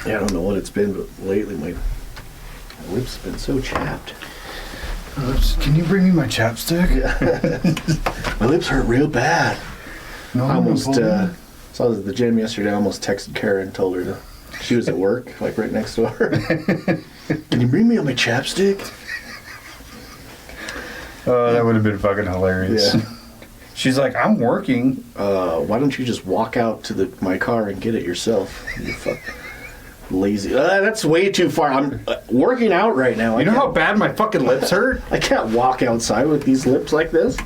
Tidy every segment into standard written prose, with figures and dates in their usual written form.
Yeah, I don't know what it's been, but lately my lips have been so chapped. Can you bring me my chapstick? Yeah. My lips hurt real bad. No, I almost, so I was at the gym yesterday, I almost texted Kara and told her she was at work, like right next door. Can you bring me on my chapstick? Oh, that would have been fucking hilarious. Yeah. She's like, I'm working. Why don't you just walk out to my car and get it yourself? You fuck lazy. That's way too far. I'm working out right now. You know how bad my fucking lips hurt? I can't walk outside with these lips like this.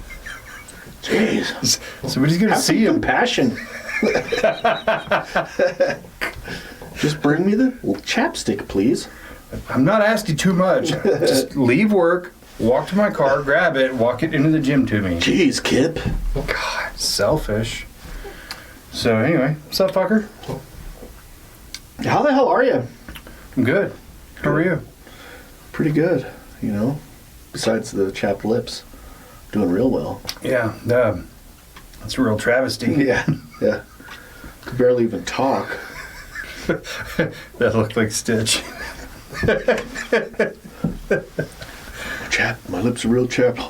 Jeez. Somebody's gonna see him. Compassion. Just bring me the chapstick, please. I'm not asking too much. Just leave work, walk to my car, grab it, walk it into the gym to me. Jeez, Kip. God, selfish. So anyway, what's up, fucker? How the hell are you? I'm good. How are you? Pretty good, you know. Besides the chapped lips, doing real well. Yeah, that's a real travesty. Yeah, yeah. Could barely even talk. That looked like Stitch. Chap, my lips are real chapped.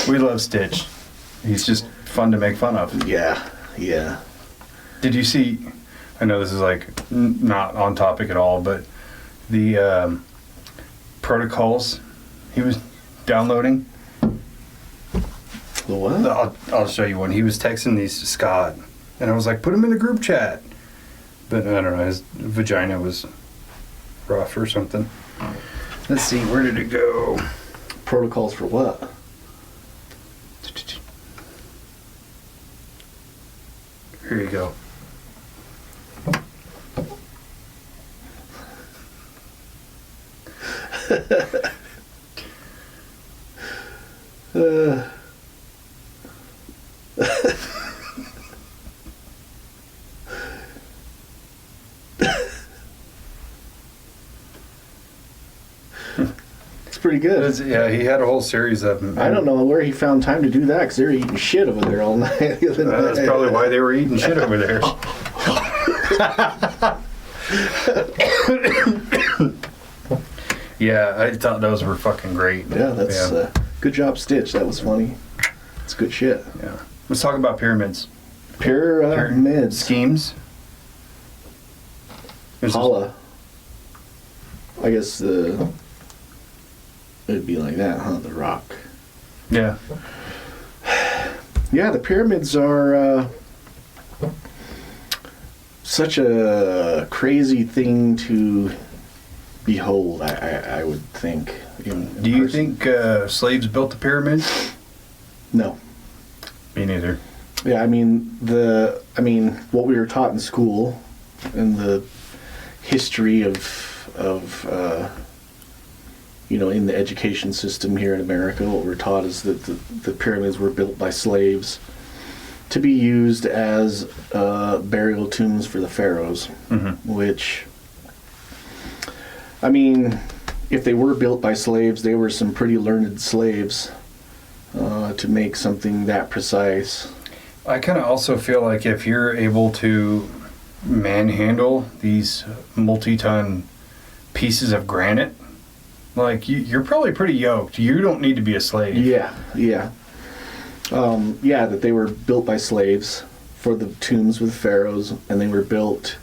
We love Stitch. He's just fun to make fun of. Yeah, yeah. Did you see, I know this is like not on topic at all, but the protocols he was downloading? The what? I'll show you one. He was texting these to Scott, and I was like, put him in the group chat. But I don't know, his vagina was rough or something. Let's see, where did it go? Protocols for what? Here you go. It's pretty good. Yeah, he had a whole series of them. I don't know where he found time to do that, because they're eating shit over there all night. That's probably why they were eating shit over there. Yeah, I thought those were fucking great. Yeah, that's good job, Stitch. That was funny. It's good shit. Yeah. Let's talk about pyramids. Pyramids. Schemes. Holla. I guess it'd be like that, huh? The rock. Yeah. Yeah, the pyramids are such a crazy thing to behold, I would think. Do you think slaves built the pyramids? No. Me neither. Yeah, I mean what we were taught in school and the history of in the education system here in America, what we're taught is that the pyramids were built by slaves to be used as burial tombs for the pharaohs, which, I mean, if they were built by slaves, they were some pretty learned slaves to make something that precise. I kind of also feel like if you're able to manhandle these multi-ton pieces of granite, like you're probably pretty yoked. You don't need to be a slave. Yeah. That they were built by slaves for the tombs with pharaohs, and they were built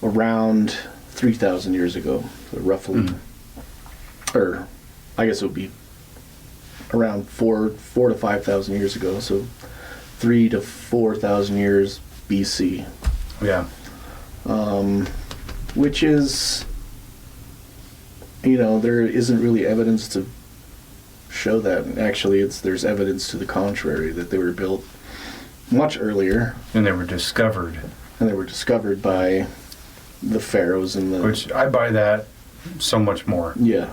around 3,000 years ago, so roughly, or I guess it would be around 4 to 5,000 years ago, so 3 to 4,000 years BC. Yeah. Which is, there isn't really evidence to show that. And actually, there's evidence to the contrary, that they were built much earlier. And they were discovered. And they were discovered by the pharaohs and the... Which, I buy that so much more. Yeah.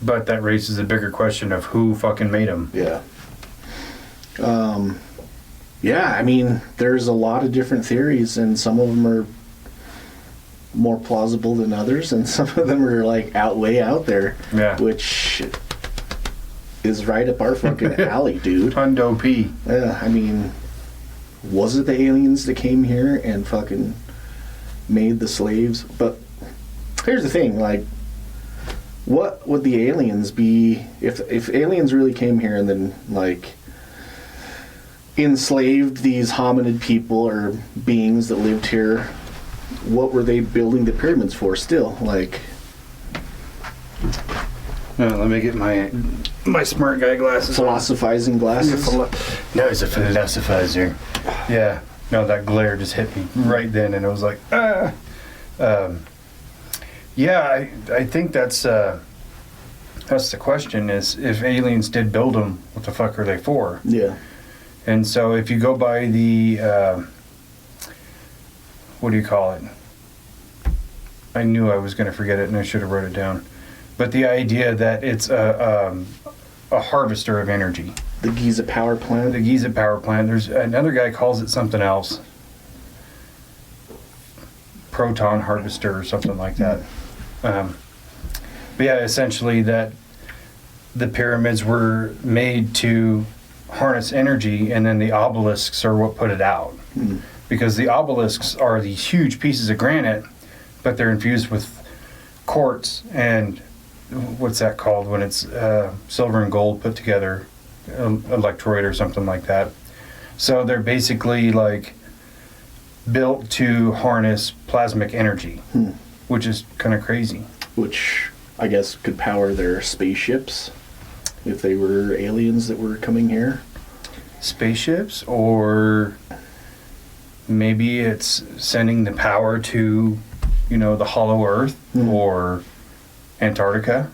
But that raises a bigger question of who fucking made them. Yeah. Yeah, I mean, there's a lot of different theories, and some of them are more plausible than others, and some of them are like way out there. Yeah. Which is right up our fucking alley, dude. Hundo P. Yeah, I mean, was it the aliens that came here and fucking made the slaves? But here's the thing, like, what would the aliens be if aliens really came here and then, like, enslaved these hominid people or beings that lived here? What were they building the pyramids for still? Like, no, let me get my smart guy glasses. philosophizing glasses? No, he's a philosophizer. Yeah. No, that glare just hit me right then, and it was like, ah. Yeah, I think that's the question, is if aliens did build them, what the fuck are they for? Yeah. And so if you go by the, what do you call it? I knew I was going to forget it and I should have wrote it down. But the idea that it's a harvester of energy. The Giza power plant? The Giza power plant. There's another guy calls it something else. Proton harvester or something like that. But yeah, essentially that the pyramids were made to harness energy, and then the obelisks are what put it out. Because the obelisks are these huge pieces of granite, but they're infused with quartz and what's that called when it's silver and gold put together, electroid or something like that. So they're basically like built to harness plasmic energy, which is kind of crazy. Which I guess could power their spaceships if they were aliens that were coming here. Spaceships, or maybe it's sending the power to, the hollow earth or Antarctica.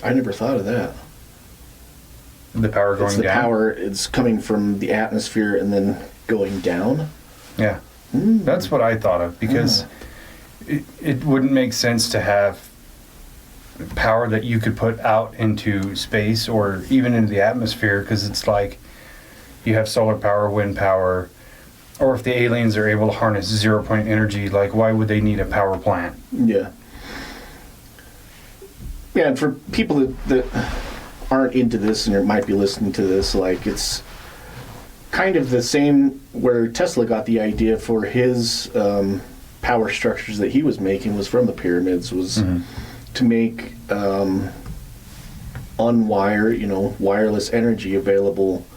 I never thought of that. The power going It's the down. power, it's coming from the atmosphere and then going down. Yeah. That's what I thought of, because it wouldn't make sense to have power that you could put out into space or even into the atmosphere, because it's like you have solar power, wind power, or if the aliens are able to harness 0 point energy, like why would they need a power plant? Yeah. Yeah, and for people that aren't into this and might be listening to this, like, it's kind of the same where Tesla got the idea for his power structures that he was making was from the pyramids, was to make wireless energy available.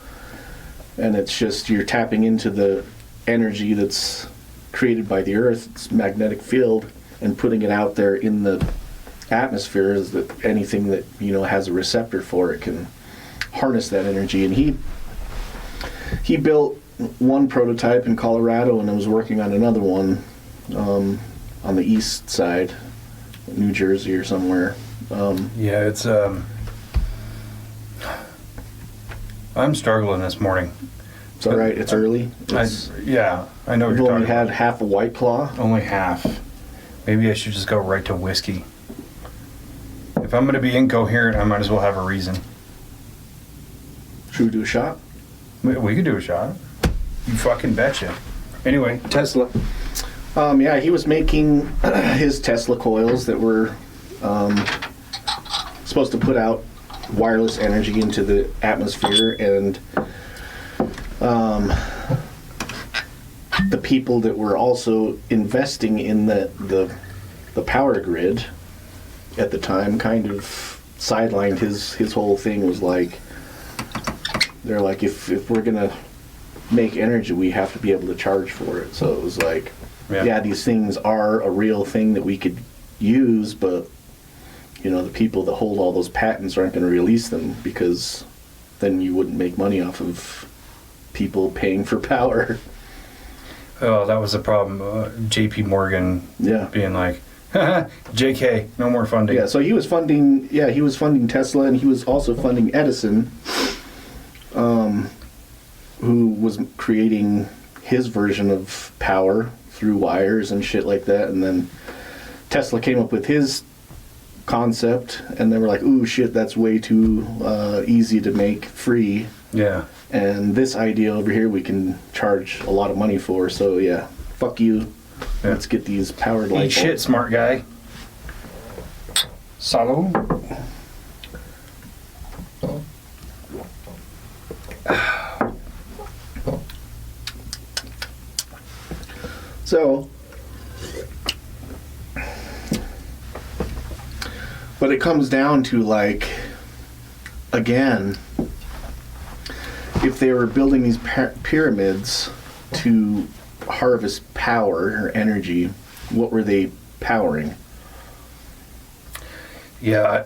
And it's just you're tapping into the energy that's created by the Earth's magnetic field and putting it out there in the atmosphere, is that anything that has a receptor for it can harness that energy. And he built one prototype in Colorado and was working on another one on the east side, New Jersey or somewhere. Yeah, it's I'm struggling this morning. It's all right. It's early. I know what We've you're only talking had about. half a White Claw. Only half. Maybe I should just go right to whiskey. If I'm going to be incoherent, I might as well have a reason. Should we do a shot? We could do a shot. You fucking betcha. Anyway, Tesla. Yeah, he was making his Tesla coils that were supposed to put out wireless energy into the atmosphere, and the people that were also investing in the power grid at the time kind of sidelined his whole thing. Was like, they're like, if we're gonna make energy, we have to be able to charge for it. So it was like, yeah, these things are a real thing that we could use, but the people that hold all those patents aren't going to release them, because then you wouldn't make money off of people paying for power. Oh, that was the problem. J.P. Morgan being like, JK, no more funding. Yeah, so he was funding Tesla, and he was also funding Edison, who was creating his version of power through wires and shit like that. And then Tesla came up with his concept, and they were like, ooh, shit, that's way too easy to make free. Yeah. And this idea over here we can charge a lot of money for, so yeah, fuck you. Yeah. Let's get these powered light bulbs. Eat shit, smart guy. Salud. So, but it comes down to, like, again, if they were building these pyramids to harvest power or energy, what were they powering? Yeah,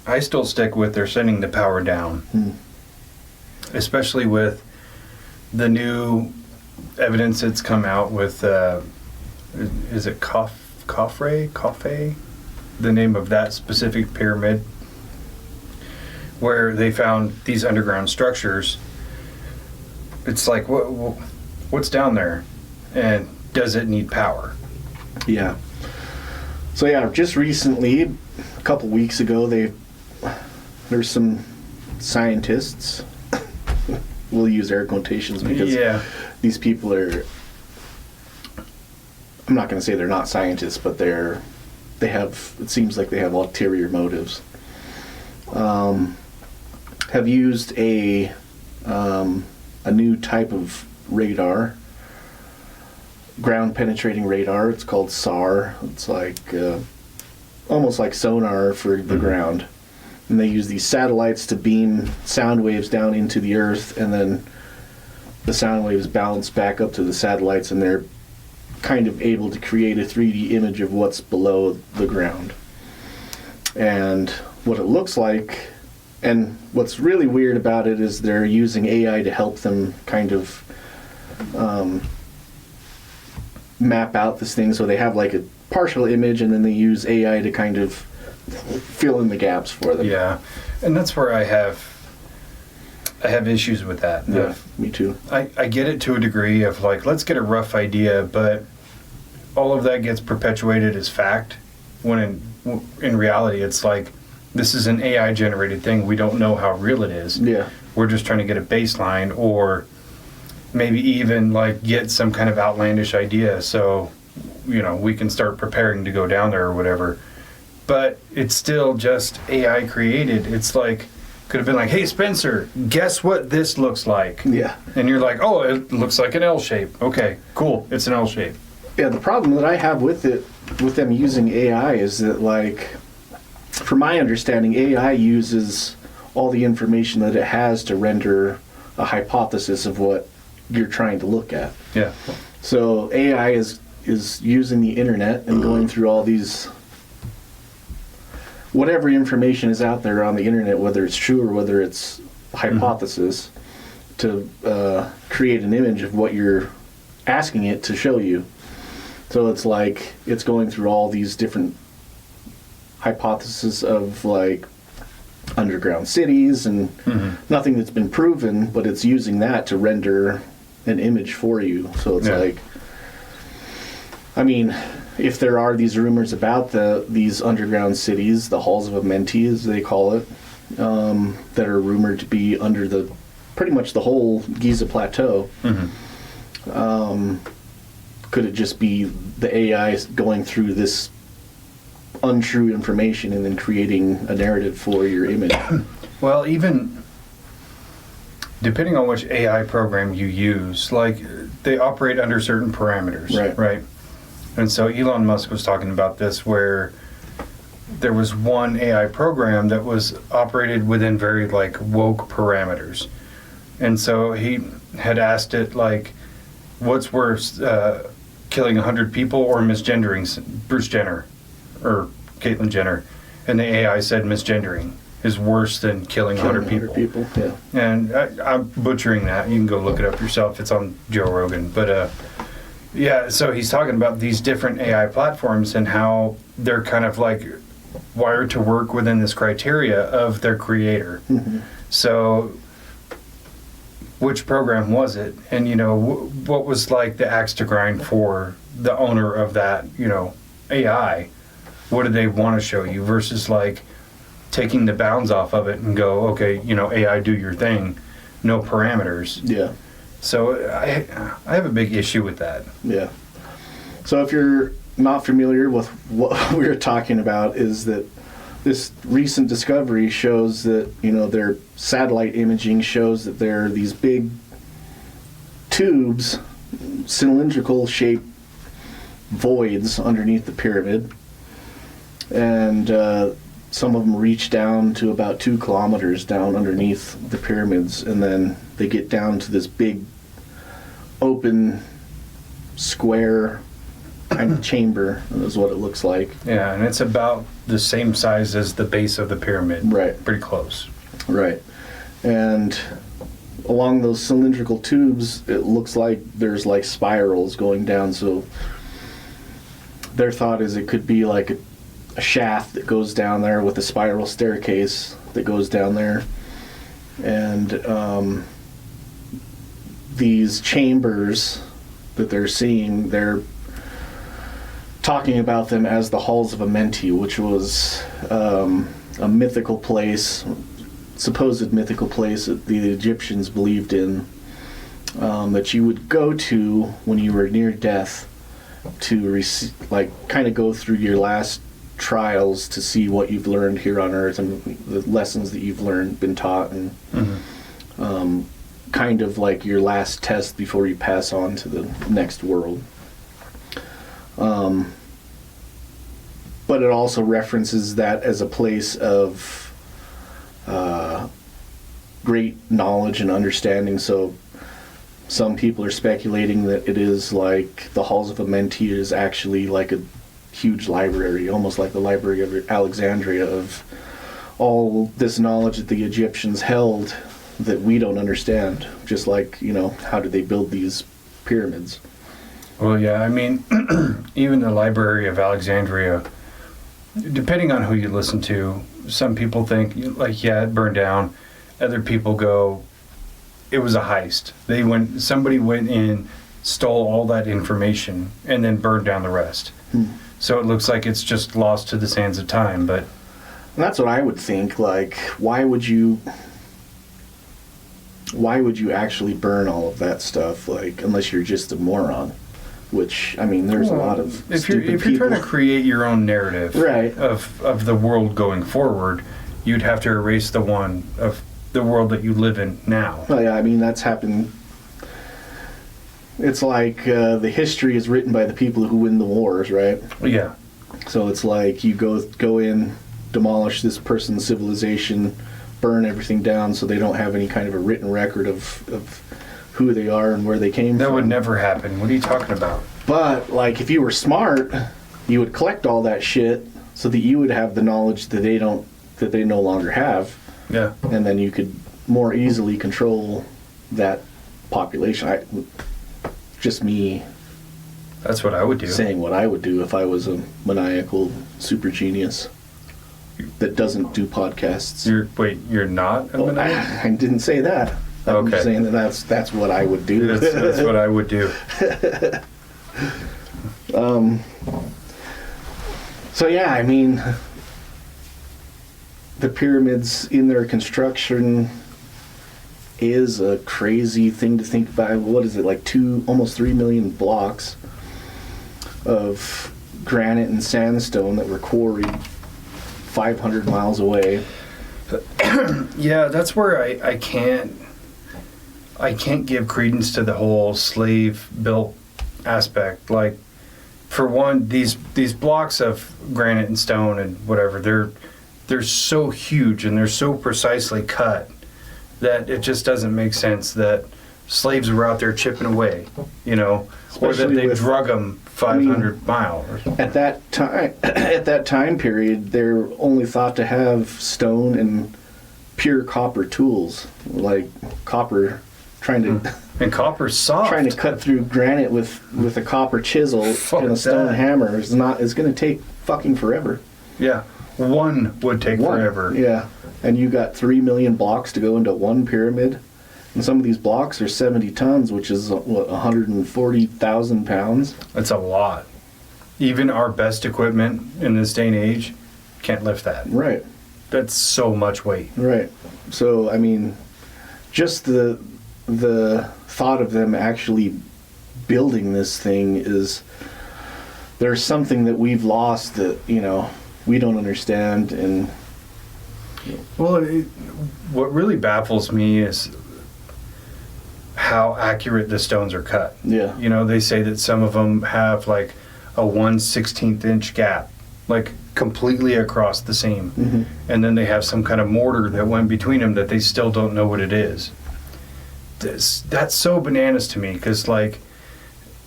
I still stick with they're sending the power down. Especially with the new evidence that's come out with, is it Khafre? The name of that specific pyramid, where they found these underground structures. It's like, what's down there, and does it need power? Yeah. So yeah, just recently, a couple weeks ago, there's some scientists. We'll use air quotations because these people are. I'm not going to say they're not scientists, but they have. It seems like they have ulterior motives. Have used a new type of radar, ground penetrating radar. It's called SAR. It's like almost like sonar for the ground. And they use these satellites to beam sound waves down into the earth, and then the sound waves bounce back up to the satellites, and they're kind of able to create a 3D image of what's below the ground. And what it looks like, and what's really weird about it is they're using AI to help them kind of map out this thing. So they have like a partial image, and then they use AI to kind of fill in the gaps for them. Yeah, and that's where I have issues with that. Yeah, me too. I get it to a degree of like, let's get a rough idea, but all of that gets perpetuated as fact, when in reality it's like, this is an AI generated thing. We don't know how real it is. Yeah. We're just trying to get a baseline, or maybe even like get some kind of outlandish idea, so we can start preparing to go down there or whatever. But it's still just AI created. It's like, could have been like, hey Spencer, guess what this looks like? Yeah. And you're like, oh, it looks like an L shape. Okay, cool, it's an L shape. Yeah, the problem that I have with them using AI is that, like, from my understanding, AI uses all the information that it has to render a hypothesis of what you're trying to look at. Yeah. So AI is using the internet and going through all these, whatever information is out there on the internet, whether it's true or whether it's hypothesis, to create an image of what you're asking it to show you. So it's like it's going through all these different hypotheses of like underground cities and nothing that's been proven, but it's using that to render an image for you. So it's like, I mean, if there are these rumors about these underground cities, the halls of Amenti, as they call it, that are rumored to be under pretty much the whole Giza Plateau, could it just be the AI going through this untrue information and then creating a narrative for your image? Well, even depending on which AI program you use, like, they operate under certain parameters, right? And so Elon Musk was talking about this, where there was one AI program that was operated within very like woke parameters. And so he had asked it, like, what's worse, killing 100 people or misgendering Bruce Jenner or Caitlyn Jenner? And the AI said misgendering is worse than killing 100 people. Yeah. And I'm butchering that. You can go look it up yourself. It's on Joe Rogan. But yeah, so he's talking about these different AI platforms and how they're kind of like wired to work within this criteria of their creator. So which program was it? And, what was like the axe to grind for the owner of that, AI? What did they want to show you versus like taking the bounds off of it and go, okay, AI, do your thing, no parameters. Yeah. So I have a big issue with that. Yeah. So if you're not familiar with what we were talking about, is that this recent discovery shows that, their satellite imaging shows that there are these big tubes, cylindrical shaped voids underneath the pyramid, and some of them reach down to about 2 kilometers down underneath the pyramids, and then they get down to this big open square kind of chamber is what it looks like. Yeah, and it's about the same size as the base of the pyramid. Right. Pretty close. Right. And along those cylindrical tubes, it looks like there's like spirals going down. So their thought is it could be like a shaft that goes down there with a spiral staircase that goes down there. And these chambers that they're seeing, they're talking about them as the halls of Amenti, which was a mythical place, supposed mythical place that the Egyptians believed in, that you would go to when you were near death to kind of go through your last trials to see what you've learned here on earth and the lessons that you've learned, been taught, and kind of like your last test before you pass on to the next world. But it also references that as a place of great knowledge and understanding. So some people are speculating that it is like the halls of Amenti is actually like a huge library, almost like the Library of Alexandria, of all this knowledge that the Egyptians held that we don't understand. Just like, how did they build these pyramids? Well, yeah, I mean, even the Library of Alexandria, depending on who you listen to, some people think, like, yeah, it burned down. Other people go, it was a heist. Somebody went in, stole all that information, and then burned down the rest. So it looks like it's just lost to the sands of time, but... And that's what I would think, like, why would you actually burn all of that stuff, like, unless you're just a moron? Which, I mean, there's a lot of if you're trying to create your own narrative, right, of the world going forward, you'd have to erase the one of the world that you live in now. Well, yeah, I mean, that's happened. It's like the history is written by the people who win the wars, right? Yeah. So it's like you go in, demolish this person's civilization, burn everything down so they don't have any kind of a written record of who they are and where they came from. That would never happen. What are you talking about? But, like, if you were smart, you would collect all that shit so that you would have the knowledge that they no longer have. Yeah. And then you could more easily control that population. Just me. That's what I would do. Saying what I would do if I was a maniacal super genius that doesn't do podcasts. You're not a maniac? I didn't say that. I'm just saying that's what I would do. That's what I would do. So yeah, I mean, the pyramids in their construction is a crazy thing to think about. What is it, like almost 3 million blocks of granite and sandstone that were quarried 500 miles away. Yeah, that's where I can't give credence to the whole slave-built aspect. Like, for one, these blocks of granite and stone and whatever, they're so huge and they're so precisely cut that it just doesn't make sense that slaves were out there chipping away, or that they drug them 500 miles. At that time period, they're only thought to have stone and pure copper tools, like copper. And copper's soft. Trying to cut through granite with a copper chisel and a stone hammer is going to take fucking forever. Yeah, one would take forever. Yeah, and you got 3 million blocks to go into one pyramid, and some of these blocks are 70 tons, which is 140,000 pounds. That's a lot. Even our best equipment in this day and age can't lift that. Right. That's so much weight. Right. So I mean, just the thought of them actually building this thing there's something that we've lost that we don't understand. And well, what really baffles me is how accurate the stones are cut. Yeah. They say that some of them have like a 1/16 inch gap, like completely across the seam. Mm-hmm. And then they have some kind of mortar that went between them that they still don't know what it is. That's so bananas to me, because like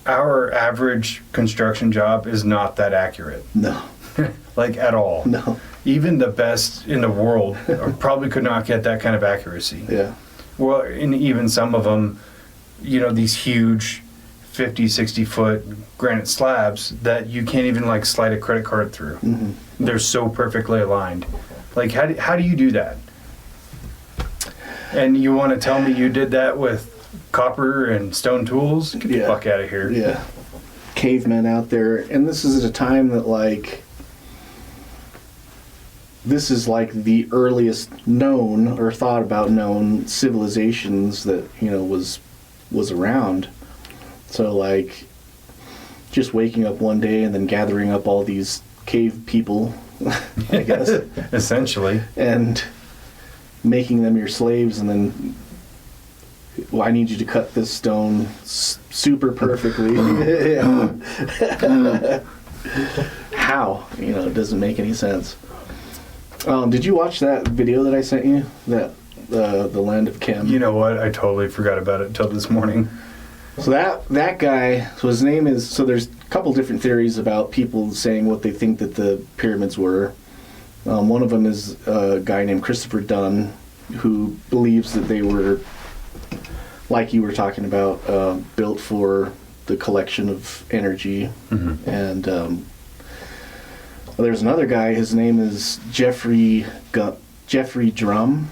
our average construction job is not that accurate. No. Like at all. No. Even the best in the world probably could not get that kind of accuracy. Yeah. Well, and even some of them, you know, these huge 50, 60 foot granite slabs that you can't even like slide a credit card through. Mm-hmm. They're so perfectly aligned. Like, how do you do that? And you want to tell me you did that with copper and stone tools? Get the fuck out of here. Yeah. Cavemen out there. And this is at a time that, like, this is like the earliest known or thought about known civilizations that, you know, was around. So, like, just waking up one day and then gathering up all these cave people, I guess. Essentially. And making them your slaves, and then, well, I need you to cut this stone super perfectly. How? You know, it doesn't make any sense. Did you watch that video that I sent you? That the land of Chem? You know what? I totally forgot about it until this morning. So that guy, so his name is, so there's a couple different theories about people saying what they think that the pyramids were. One of them is a guy named Christopher Dunn, who believes that they were, like you were talking about, built for the collection of energy. Mm-hmm. And there's another guy, his name is Jeffrey Drum,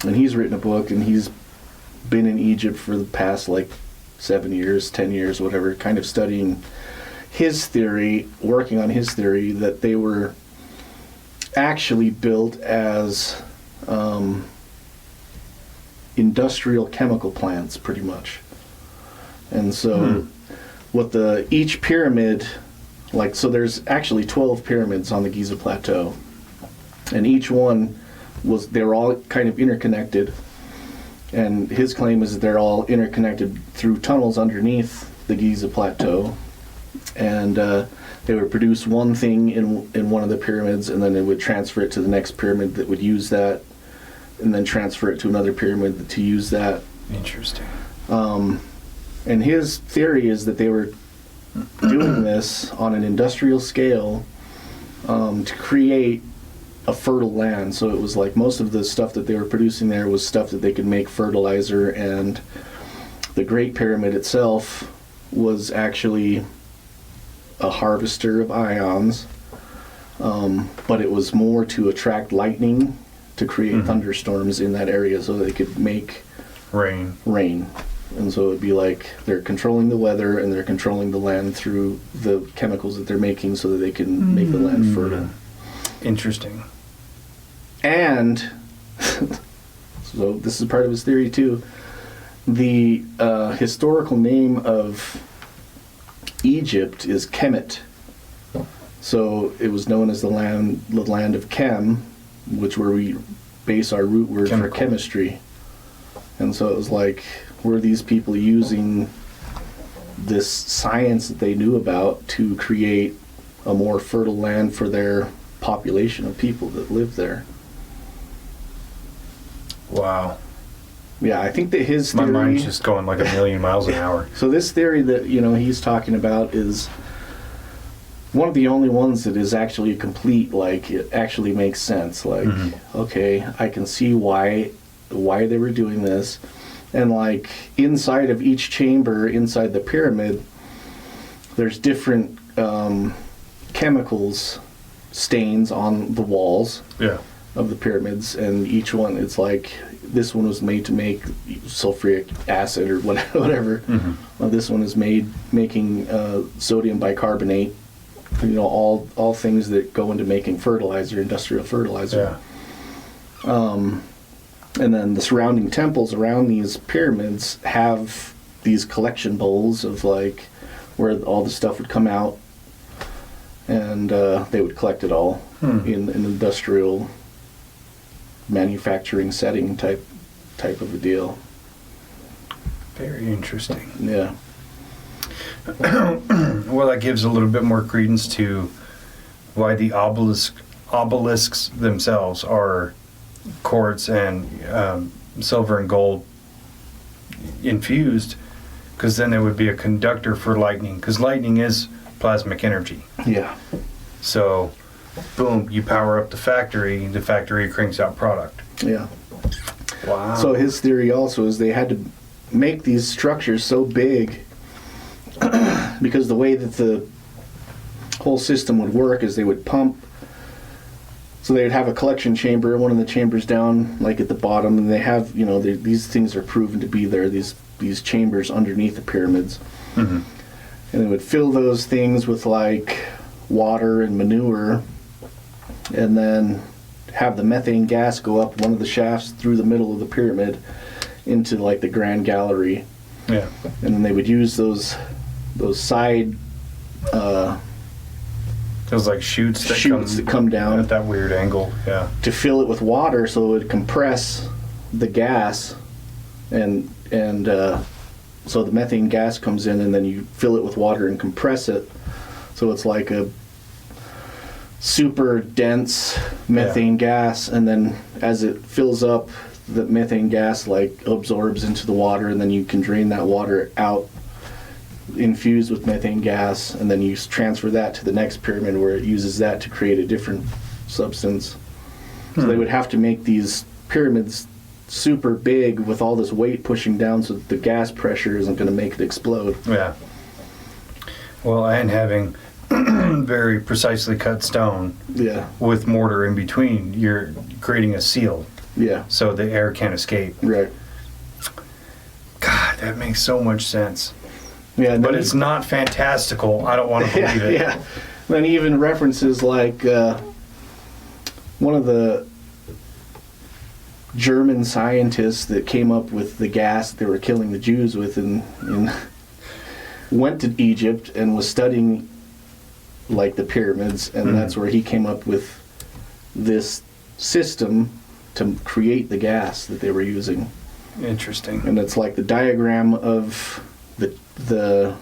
and he's written a book, and he's been in Egypt for the past like 7 years, 10 years, whatever, kind of studying his theory, working on his theory that they were actually built as industrial chemical plants, pretty much. And so what each pyramid, like, so there's actually 12 pyramids on the Giza Plateau, and each one they're all kind of interconnected. And his claim is that they're all interconnected through tunnels underneath the Giza Plateau. And they would produce one thing in one of the pyramids, and then they would transfer it to the next pyramid that would use that, and then transfer it to another pyramid to use that. Interesting. And his theory is that they were doing this on an industrial scale to create a fertile land. So it was like most of the stuff that they were producing there was stuff that they could make fertilizer, and the Great Pyramid itself was actually a harvester of ions, but it was more to attract lightning to create thunderstorms in that area so they could make rain. And so it would be like they're controlling the weather and they're controlling the land through the chemicals that they're making so that they can make the land fertile. Interesting. And so this is part of his theory too. The historical name of Egypt is Kemet. So it was known as the land of Chem, where we base our root word for chemistry. And so it was like, were these people using this science that they knew about to create a more fertile land for their population of people that lived there? Wow. Yeah, I think that his theory... My mind's just going like a million miles an hour. So this theory that, he's talking about is one of the only ones that is actually complete, like, it actually makes sense. Like, okay, I can see why they were doing this. And, like, inside of each chamber, inside the pyramid, there's different chemicals, stains on the walls of the pyramids. And each one, it's like, this one was made to make sulfuric acid or whatever. This one is making sodium bicarbonate. All things that go into making fertilizer, industrial fertilizer. And then the surrounding temples around these pyramids have these collection bowls of, like, where all the stuff would come out, and they would collect it all in an industrial manufacturing setting type of a deal. Very interesting. Yeah. that gives a little bit more credence to why the obelisks themselves are quartz and silver and gold infused, because then it would be a conductor for lightning, because lightning is plasmic energy. Yeah. So, boom, you power up the factory cranks out product. Yeah. Wow. So his theory also is they had to make these structures so big because the way that the whole system would work is they would pump. So they would have a collection chamber, one of the chambers down, like at the bottom, and they have, these things are proven to be there, these chambers underneath the pyramids. Mm-hmm. And they would fill those things with like water and manure, and then have the methane gas go up one of the shafts through the middle of the pyramid into like the grand gallery. Yeah. And then they would use those side those like chutes that come down at that weird angle. Yeah. To fill it with water so it would compress the gas, and so the methane gas comes in, and then you fill it with water and compress it, so it's like a super dense methane gas, and then as it fills up, the methane gas like absorbs into the water, and then you can drain that water out infused with methane gas, and then you transfer that to the next pyramid where it uses that to create a different substance. So they would have to make these pyramids super big with all this weight pushing down so that the gas pressure isn't going to make it explode. Yeah. Well, and having very precisely cut stone with mortar in between, you're creating a seal. Yeah. So the air can't escape. Right. God, that makes so much sense. Yeah, but it's not fantastical. I don't want to believe it. Yeah. Then he even references like one of the German scientists that came up with the gas they were killing the Jews with, and went to Egypt and was studying like the pyramids, and that's where he came up with this system to create the gas that they were using. Interesting. And it's like the diagram of the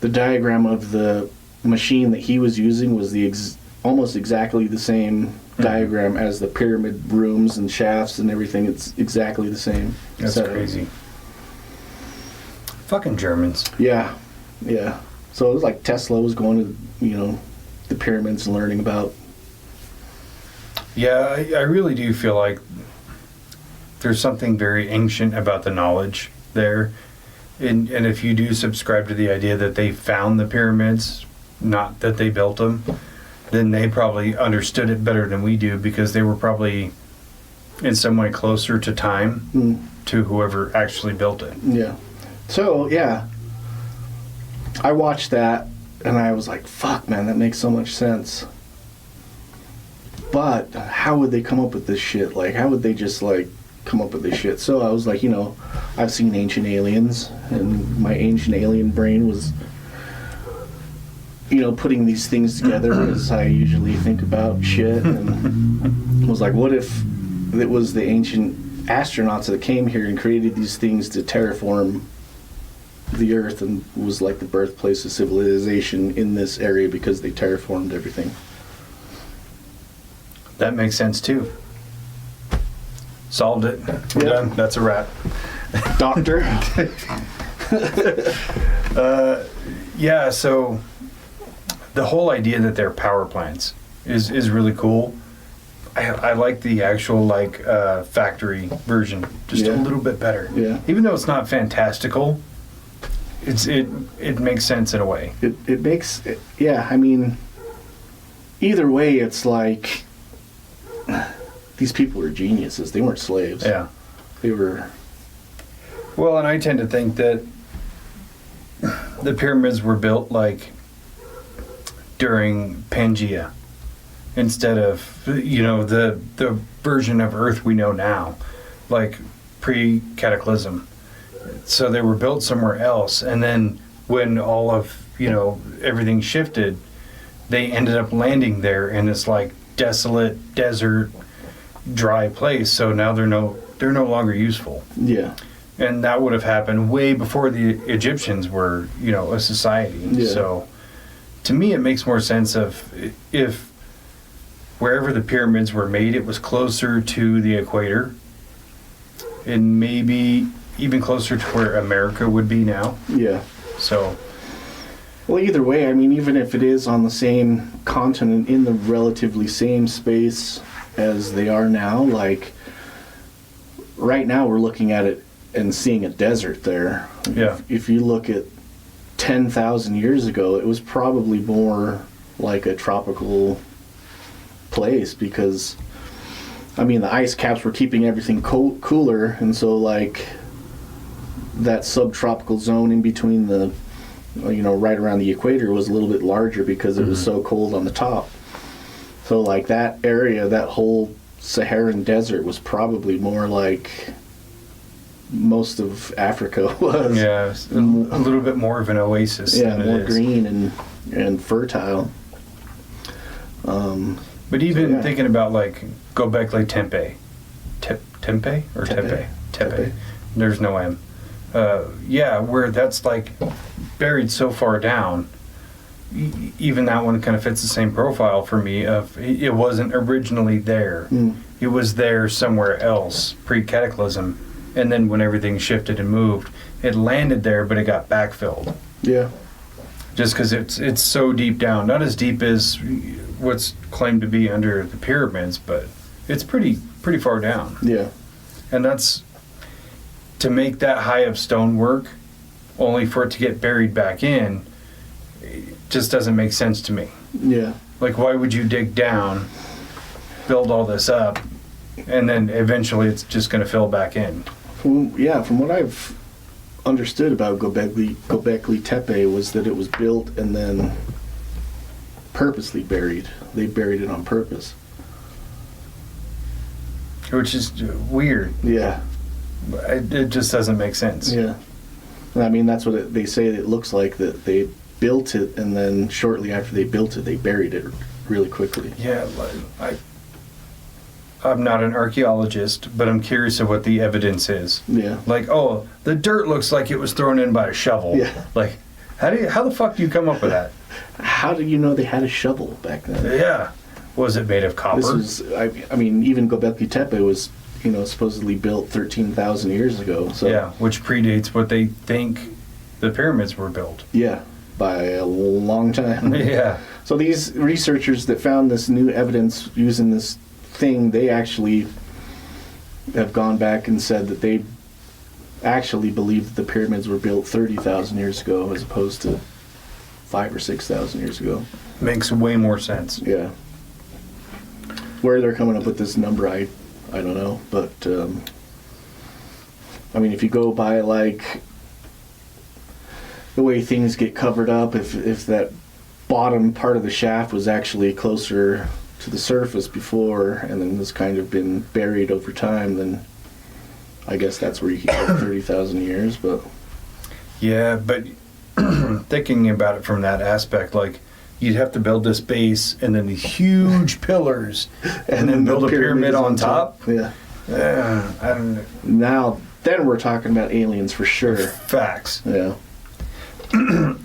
diagram of the machine that he was using was almost exactly the same diagram as the pyramid rooms and shafts and everything. It's exactly the same. That's crazy. Fucking Germans. Yeah. So it was like Tesla was going to, the pyramids and learning about. Yeah, I really do feel like there's something very ancient about the knowledge there. And if you do subscribe to the idea that they found the pyramids, not that they built them, then they probably understood it better than we do, because they were probably in some way closer to time to whoever actually built it. Yeah. So, yeah. I watched that and I was like, fuck, man, that makes so much sense. But how would they come up with this shit? Like, how would they just, like, come up with this shit? So I was like, I've seen Ancient Aliens, and my Ancient Alien brain was, putting these things together as I usually think about shit, and was like, what if it was the ancient astronauts that came here and created these things to terraform the Earth, and was like the birthplace of civilization in this area because they terraformed everything. That makes sense too. Solved it. We're done. That's a wrap. Doctor? Yeah, so the whole idea that they're power plants is really cool. I like the actual factory version just a little bit better. Yeah. Even though it's not fantastical, it makes sense in a way. It makes, I mean, either way, it's like these people were geniuses. They weren't slaves. Yeah. They were. Well, and I tend to think that the pyramids were built during Pangea instead of the version of Earth we know now, like pre-cataclysm. So they were built somewhere else, and then when all of everything shifted, they ended up landing there in this desolate desert, dry place. So now they're no longer useful. Yeah. And that would have happened way before the Egyptians were, a society. Yeah. So, to me, it makes more sense if wherever the pyramids were made, it was closer to the equator, and maybe even closer to where America would be now. Yeah. So, well, either way, I mean, even if it is on the same continent in the relatively same space as they are now, like right now we're looking at it and seeing a desert there. Yeah. If you look at 10,000 years ago, it was probably more like a tropical place because, I mean, the ice caps were keeping everything cooler, and so like that subtropical zone in between the, right around the equator was a little bit larger because it was so cold on the top. So like that area, that whole Saharan desert was probably more like most of Africa was. yeah, a little bit more of an oasis. Yeah, than more it is. green and fertile. But even yeah. thinking about like Göbekli Tepe, Tempe or Tepe. Tepe. There's no M. Where that's like buried so far down. Even that one kind of fits the same profile for me. Of it wasn't originally there. It was there somewhere else pre-cataclysm, and then when everything shifted and moved, it landed there, but it got backfilled. Yeah. Just because it's so deep down, not as deep as what's claimed to be under the pyramids, but it's pretty far down. Yeah. And that's to make that high of stonework, only for it to get buried back in. It just doesn't make sense to me. Yeah. Like, why would you dig down, build all this up, and then eventually it's just going to fill back in? From what I've understood about Göbekli Tepe was that it was built and then purposely buried. They buried it on purpose. Which is weird. Yeah. It just doesn't make sense. Yeah. I mean, that's what they say it looks like, that they built it and then shortly after they built it, they buried it really quickly. Yeah, I'm not an archaeologist, but I'm curious of what the evidence is. Yeah. Like, oh, the dirt looks like it was thrown in by a shovel. Yeah. Like, how the fuck do you come up with that? How do you know they had a shovel back then? Yeah. Was it made of copper? This was, I mean, even Göbekli Tepe was, supposedly built 13,000 years ago. So yeah, which predates what they think the pyramids were built. Yeah, by a long time. Yeah. So these researchers that found this new evidence using this thing, they actually have gone back and said that they actually believe that the pyramids were built 30,000 years ago as opposed to 5,000 or 6,000 years ago. Makes way more sense. Yeah. Where they're coming up with this number, I don't know. But, I mean, if you go by, like, the way things get covered up, if that bottom part of the shaft was actually closer to the surface before and then has kind of been buried over time, then I guess that's where you can get 30,000 years. But yeah, but thinking about it from that aspect, like, you'd have to build this base and then these huge pillars and then build a pyramid on top. Yeah. I don't know. Now, then we're talking about aliens for sure. Facts. Yeah.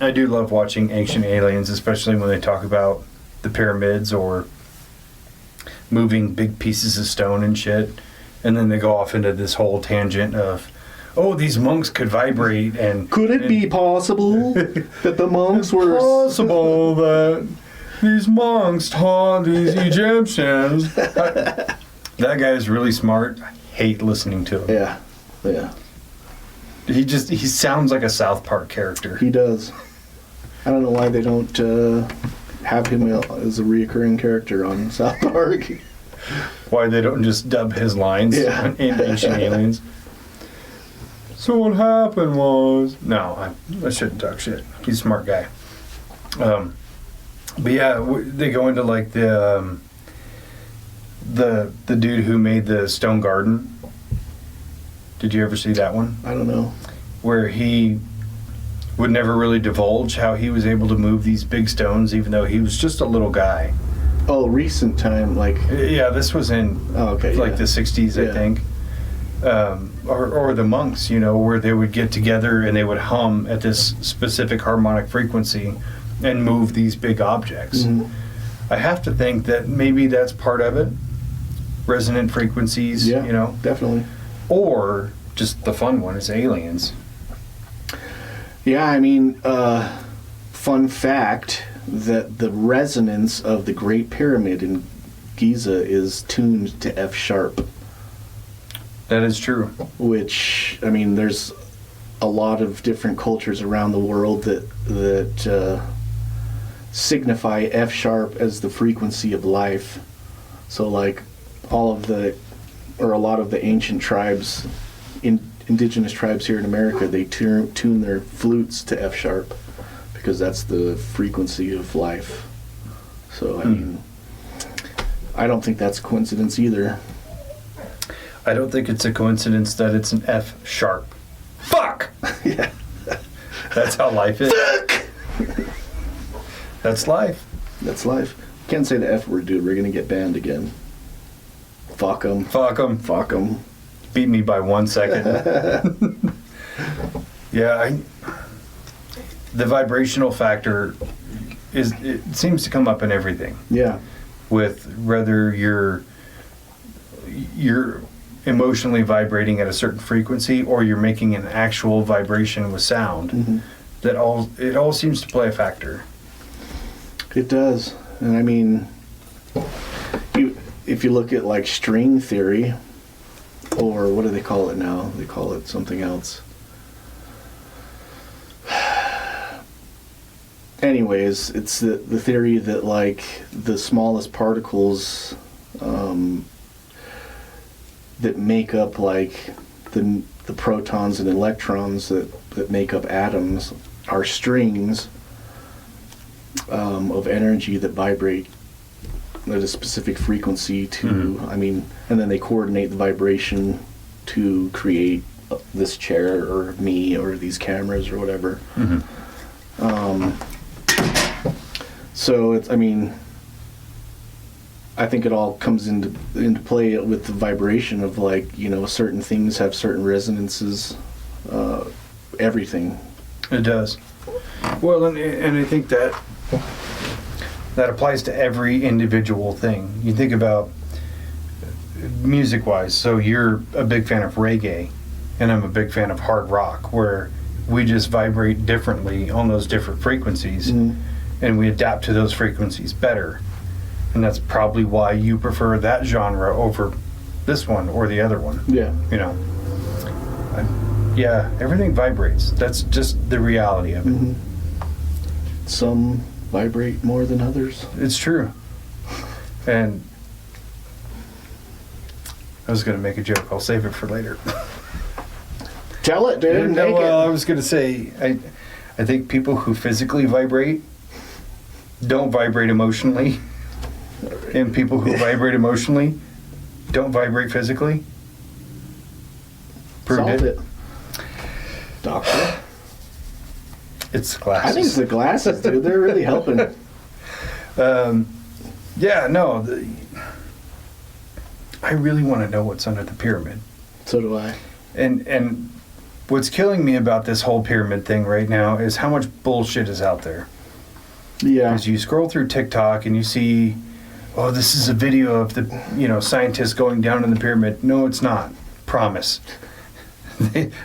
I do love watching Ancient Aliens, especially when they talk about the pyramids or moving big pieces of stone and shit. And then they go off into this whole tangent of, oh, these monks could vibrate and... Could it be possible that the monks were... possible that these monks taught these Egyptians... That guy is really smart. I hate listening to him. Yeah, yeah. He sounds like a South Park character. He does. I don't know why they don't have him as a reoccurring character on South Park. Why they don't just dub his lines in Ancient Aliens. So what happened was... No, I shouldn't talk shit. He's a smart guy. But yeah, they go into like the dude who made the stone garden. Did you ever see that one? I don't know. Where he would never really divulge how he was able to move these big stones, even though he was just a little guy. Oh, recent time, like... Yeah, this was in the the 60s, I think. or the monks, where they would get together and they would hum at this specific harmonic frequency and move these big objects. I have to think that maybe that's part of it. Resonant frequencies, Yeah, definitely. Or just the fun one is aliens. Yeah, I mean, fun fact that the resonance of the Great Pyramid in Giza is tuned to F sharp. That is true. Which, I mean, there's a lot of different cultures around the world that signify F sharp as the frequency of life. So, like, a lot of the ancient tribes, indigenous tribes here in America, they tune their flutes to F sharp because that's the frequency of life. So, I mean, I don't think that's a coincidence either. I don't think it's a coincidence that it's an F sharp. Fuck! Yeah. That's how life is. Fuck! That's life. That's life. Can't say the F word, dude. We're gonna get banned again. Fuck 'em. Fuck 'em. Fuck 'em. Beat me by 1 second. Yeah, the vibrational factor it seems to come up in everything. Yeah. With whether you're emotionally vibrating at a certain frequency or you're making an actual vibration with sound, it all seems to play a factor. It does. And I mean, if you look at like string theory, or what do they call it now? They call it something else. Anyways, it's the theory that like the smallest particles that make up like the protons and electrons that make up atoms are strings of energy that vibrate at a specific frequency to, I mean, and then they coordinate the vibration to create this chair or me or these cameras or whatever. So it's, I mean, I think it all comes into play with the vibration of like, certain things have certain resonances, everything. It does. Well, and I think that applies to every individual thing. You think about music-wise, so you're a big fan of reggae, and I'm a big fan of hard rock, where we just vibrate differently on those different frequencies, and we adapt to those frequencies better. And that's probably why you prefer that genre over this one or the other one. Yeah. Yeah, everything vibrates. That's just the reality of it. Some vibrate more than others. It's true. And I was going to make a joke. I'll save it for later. Tell it, dude. Make it. I was going to say, I think people who physically vibrate don't vibrate emotionally. And people who vibrate emotionally don't vibrate physically. Solve it. Doctor. It's the glasses. I think it's the glasses, dude. They're really helping. Yeah, no. I really want to know what's under the pyramid. So do I. And what's killing me about this whole pyramid thing right now is how much bullshit is out there. Yeah. As you scroll through TikTok and you see, oh, this is a video of the scientists going down in the pyramid. No, it's not. Promise.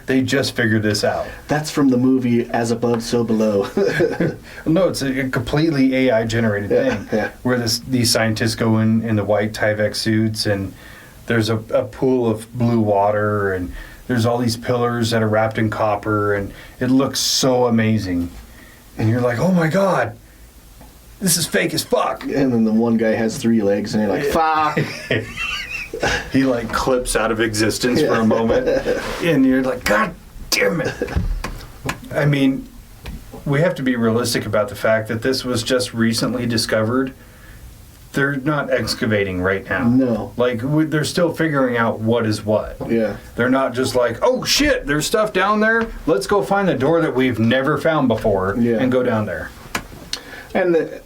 They just figured this out. That's from the movie As Above, So Below. No, it's a completely AI generated thing. Yeah. Where these scientists go in the white Tyvek suits, and there's a pool of blue water, and there's all these pillars that are wrapped in copper, and it looks so amazing. And you're like, oh my God, this is fake as fuck. And then the one guy has 3 legs, and you're like, fuck. He like clips out of existence for a moment, and you're like, God damn it. I mean, we have to be realistic about the fact that this was just recently discovered. They're not excavating right now. No. Like, they're still figuring out what is what. Yeah. They're not just like, oh shit, there's stuff down there. Let's go find the door that we've never found before and go down there. And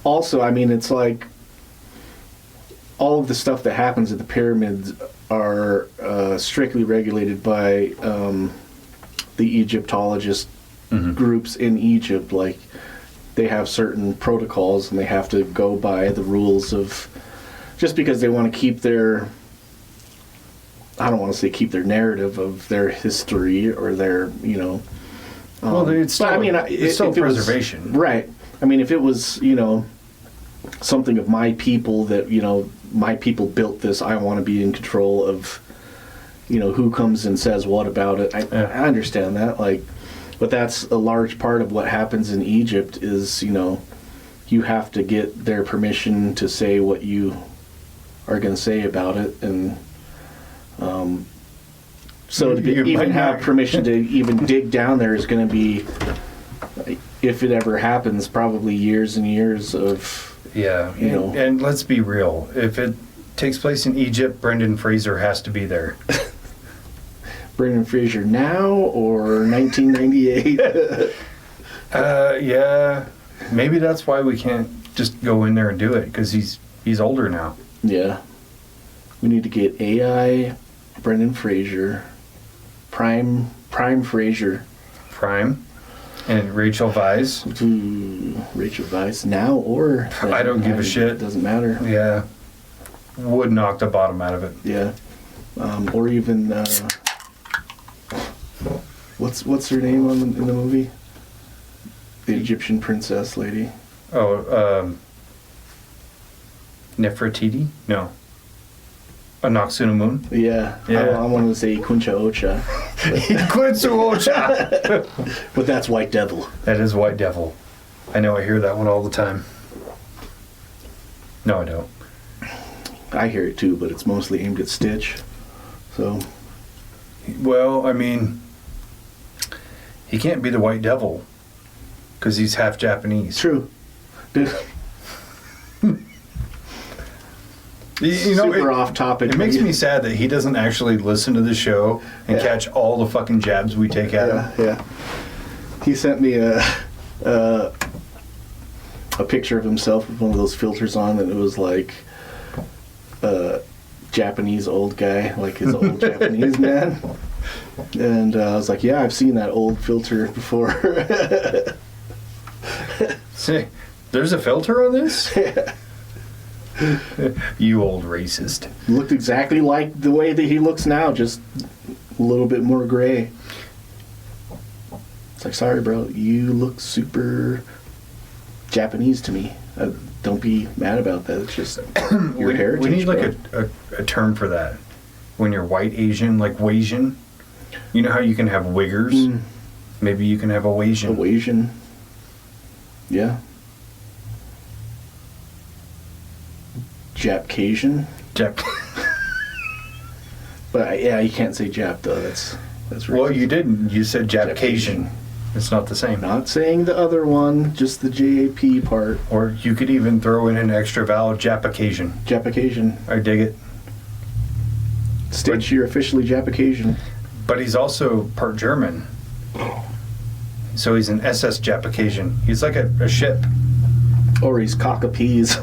also, I mean, it's like all of the stuff that happens at the pyramids are strictly regulated by the Egyptologist groups in Egypt. Like, they have certain protocols and they have to go by the rules of, just because they want to keep their, I don't want to say keep their narrative of their history or their, you know. Well, it's still, it's still preservation. Right. I mean, if it was, you know, something of my people that, you know, my people built this, I want to be in control of, you know, who comes and says what about it. I understand that, like, but that's a large part of what happens in Egypt is, you know, you have to get their permission to say what you are going to say about it, and so to even have permission to even dig down there is going to be, if it ever happens, probably years and years of, you know. And let's be real, if it takes place in Egypt, Brendan Fraser has to be there. Brendan Fraser now or 1998? Yeah, maybe that's why we can't just go in there and do it, because he's older now. Yeah, we need to get AI Brendan Fraser, Prime Fraser, and Rachel Weisz. Rachel Weisz now or I don't give a shit. It doesn't matter. Yeah, would knock the bottom out of it. Yeah, or even what's her name in the movie? The Egyptian princess lady. Oh, Nefertiti? No. Anaxunamun? Yeah. I wanted to say Kuncha Ocha. Kuncha Ocha! But that's White Devil. That is White Devil. I know, I hear that one all the time. No, I don't. I hear it too, but it's mostly aimed at Stitch. So. Well, I mean, he can't be the White Devil because he's half Japanese. True. You know, super off topic. It makes me sad that he doesn't actually listen to the show and catch all the fucking jabs we take at him. Yeah. He sent me a picture of himself with one of those filters on, and it was like Japanese old guy, like his old Japanese man. And I was like, yeah, I've seen that old filter before. See, there's a filter on this? Yeah. You old racist. Looked exactly like the way that he looks now, just a little bit more gray. It's like, sorry, bro, you look super Japanese to me. Don't be mad about that. It's just your heritage. We need like a term for that. When you're white Asian, like Wasian. You know how you can have wiggers? Maybe you can have a Wasian. A Wasian. Yeah. Japcasian. But yeah, you can't say Jap though. That's racist. Well, you didn't. You said Japcasian. It's not the same. Not saying the other one, just the JAP part. Or you could even throw in an extra vowel, Japacasian. Japacasian. I dig it. Stitch, you're officially Japacasian. But he's also part German. So he's an SS Japacasian. He's like a ship. Or he's Cockapeas.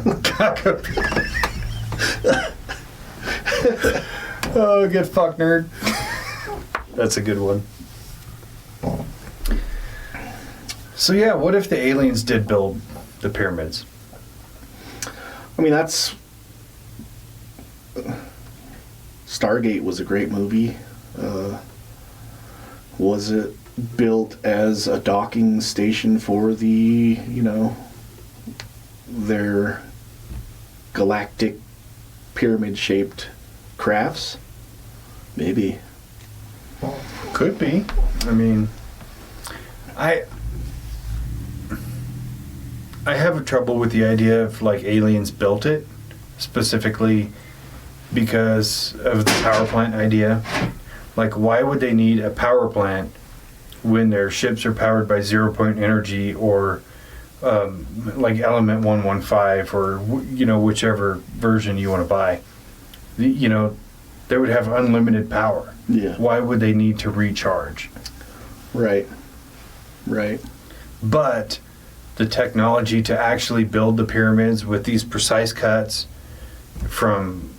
Oh, get fucked, nerd. That's a good one. So yeah, what if the aliens did build the pyramids? I mean, that's... Stargate was a great movie. Was it built as a docking station for the, their galactic pyramid-shaped crafts? Maybe. Could be. I mean, I have trouble with the idea of like aliens built it, specifically because of the power plant idea. Like, why would they need a power plant when their ships are powered by zero-point energy or like element 115 or whichever version you want to buy? They would have unlimited power. Yeah. Why would they need to recharge? Right. But the technology to actually build the pyramids with these precise cuts from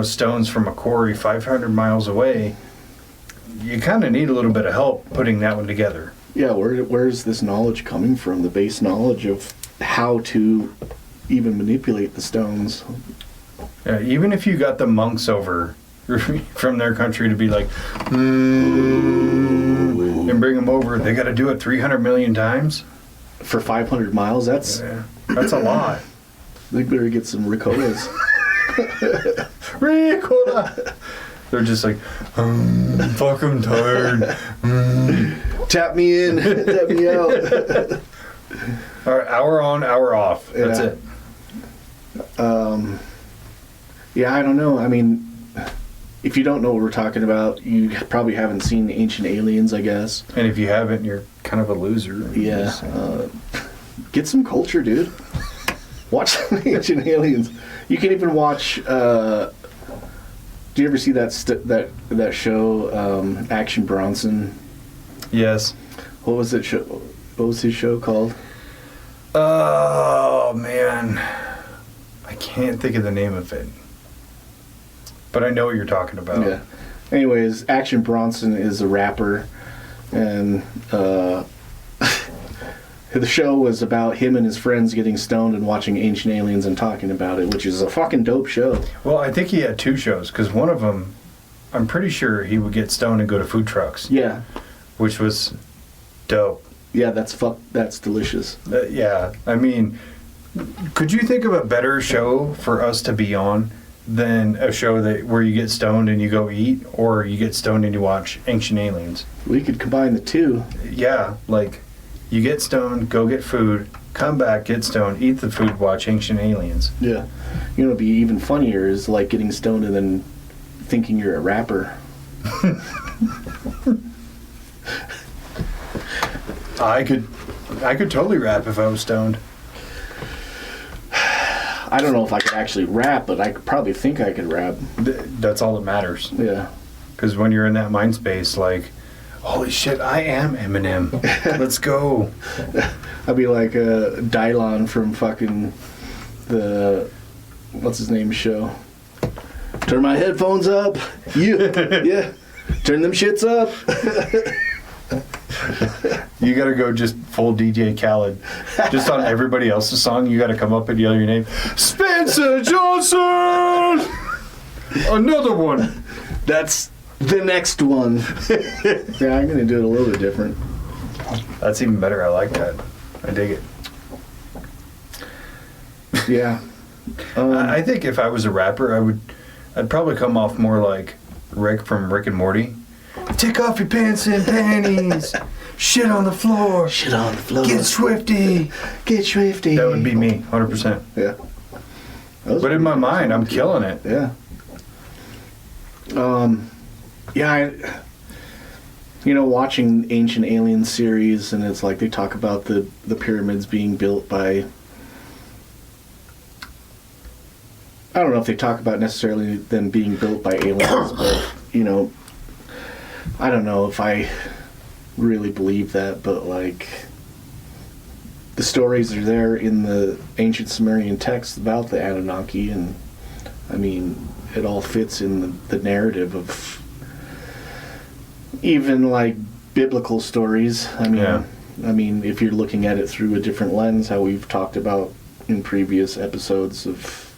stones from a quarry 500 miles away, you kind of need a little bit of help putting that one together. Yeah, where's this knowledge coming from? The base knowledge of how to even manipulate the stones. Yeah, even if you got the monks over from their country to be like, and bring them over, they got to do it 300 million times? For 500 miles, that's a lot. They better get some Riccolas. Ricola! They're just like, fuck, I'm tired. Tap me in, tap me out. All right, hour on, hour off. That's it. Yeah, I don't know. I mean, if you don't know what we're talking about, you probably haven't seen Ancient Aliens, I guess. And if you haven't, you're kind of a loser. Yeah. Get some culture, dude. Watch some Ancient Aliens. You can even watch... do you ever see that show, Action Bronson? Yes. What was his show called? Oh, man. I can't think of the name of it. But I know what you're talking about. Yeah. Anyways, Action Bronson is a rapper, and the show was about him and his friends getting stoned and watching Ancient Aliens and talking about it, which is a fucking dope show. Well, I think he had two shows, because one of them, I'm pretty sure he would get stoned and go to food trucks. Yeah. Which was dope. Yeah, that's delicious. Yeah, I mean, could you think of a better show for us to be on than a show where you get stoned and you go eat, or you get stoned and you watch Ancient Aliens? We could combine the two. Yeah, like, you get stoned, go get food, come back, get stoned, eat the food, watch Ancient Aliens. Yeah. You know, what'd be even funnier is like getting stoned and then thinking you're a rapper. I could totally rap if I was stoned. I don't know if I could actually rap, but I could probably think I could rap. That's all that matters. Yeah. Because when you're in that mind space, like, holy shit, I am Eminem. Let's go. I'd be like Dylon from fucking the what's his name show. Turn my headphones up. Yeah. Turn them shits up. You gotta go just full DJ Khaled. Just on everybody else's song, you gotta come up and yell your name. Spencer Johnson! Another one. That's the next one. Yeah, I'm gonna do it a little bit different. That's even better. I like that. I dig it. Yeah. I think if I was a rapper, I'd probably come off more like Rick from Rick and Morty. Take off your pants and panties. Shit on the floor. Shit on the floor. Get swifty. Get swifty. That would be me, 100%. Yeah. But in my mind, I'm killing it. Yeah. Yeah, watching Ancient Aliens series, and it's like they talk about the pyramids being built by... I don't know if they talk about necessarily them being built by aliens, but, I don't know if I really believe that, but, like, the stories are there in the ancient Sumerian texts about the Anunnaki, and, I mean, it all fits in the narrative of even, like, biblical stories. I mean, if you're looking at it through a different lens, how we've talked about in previous episodes of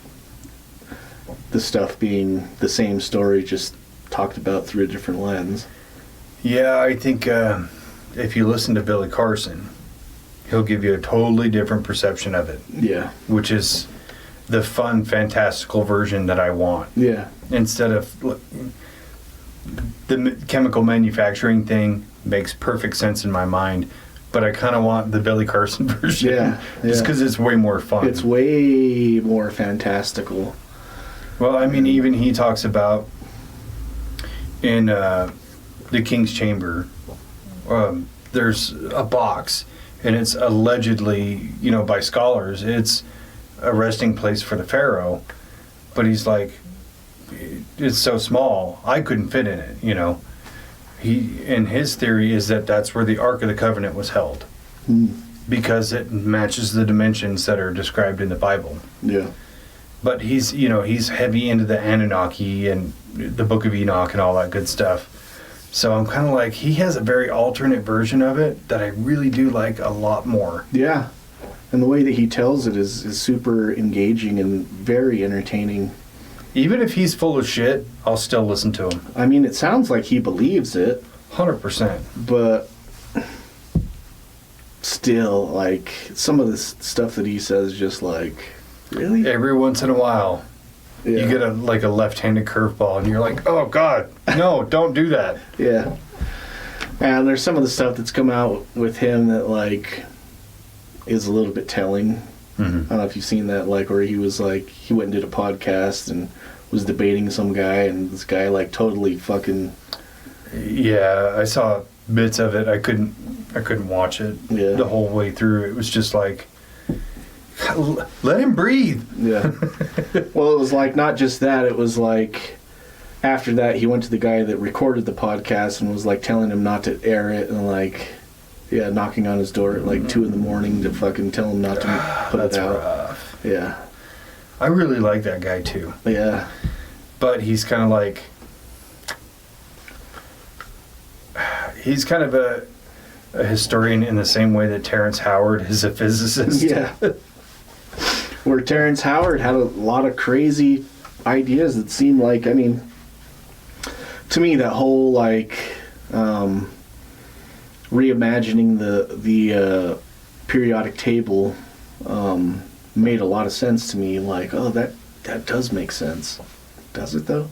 the stuff being the same story, just talked about through a different lens. Yeah, I think if you listen to Billy Carson, he'll give you a totally different perception of it. Yeah. Which is the fun, fantastical version that I want. Yeah. Instead of... The chemical manufacturing thing makes perfect sense in my mind, but I kind of want the Billy Carson version. Yeah. Just because it's way more fun. It's way more fantastical. Well, I mean, even he talks about in the King's Chamber, there's a box, and it's allegedly, by scholars, it's a resting place for the pharaoh. But he's like, it's so small, I couldn't fit in it, And his theory is that that's where the Ark of the Covenant was held. Because it matches the dimensions that are described in the Bible. Yeah. but he's heavy into the Anunnaki and the Book of Enoch and all that good stuff. So I'm kind of like, he has a very alternate version of it that I really do like a lot more. Yeah. And the way that he tells it is super engaging and very entertaining. Even if he's full of shit, I'll still listen to him. I mean, it sounds like he believes it. 100%. But still, like, some of this stuff that he says just like, really? Every once in a while, Yeah. you get a left-handed curveball, and you're like, oh, God, no, don't do that. Yeah. And there's some of the stuff that's come out with him that, like, is a little bit telling. Mm-hmm. I don't know if you've seen that, like, where he was, like, he went and did a podcast and was debating some guy, and this guy, like, totally fucking... Yeah, I saw bits of it. I couldn't watch it the whole way through. It was just like, let him breathe. Yeah. Well, it was like not just that. It was like after that he went to the guy that recorded the podcast and was like telling him not to air it and like knocking on his door at like 2 a.m. to fucking tell him not to put it out. Rough. Yeah. I really like that guy too. Yeah. But he's kind of like, he's kind of a historian in the same way that Terrence Howard is a physicist. Yeah. Where Terrence Howard had a lot of crazy ideas that seemed like, I mean, to me that whole like reimagining the periodic table made a lot of sense to me. Like, oh, that does make sense. Does it though?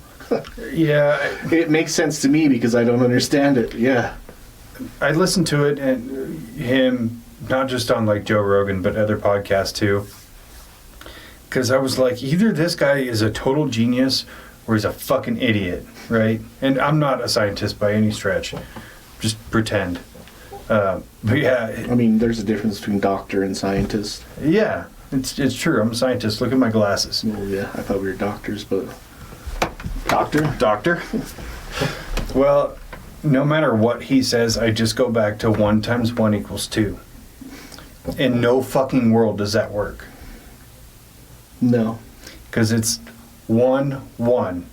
Yeah. It makes sense to me because I don't understand it. Yeah. I listened to it and him, not just on like Joe Rogan, but other podcasts too. Because I was like, either this guy is a total genius or he's a fucking idiot, right? And I'm not a scientist by any stretch. Just pretend. But yeah. I mean, there's a difference between doctor and scientist. Yeah, it's true. I'm a scientist. Look at my glasses. Well, yeah, I thought we were doctors, but... Doctor? Well, no matter what he says, I just go back to 1 × 1 = 2. In no fucking world does that work. No. Because it's 1, 1.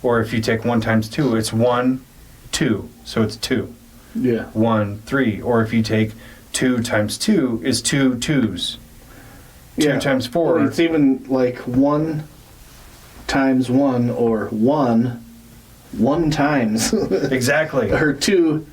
Or if you take 1 × 2, it's 1, 2. So it's 2. Yeah. 1, 3. Or if you take 2 × 2, is 2 2s. 2 × 4. Well, it's even like 1 × 1 or 1 times. Exactly. Or 2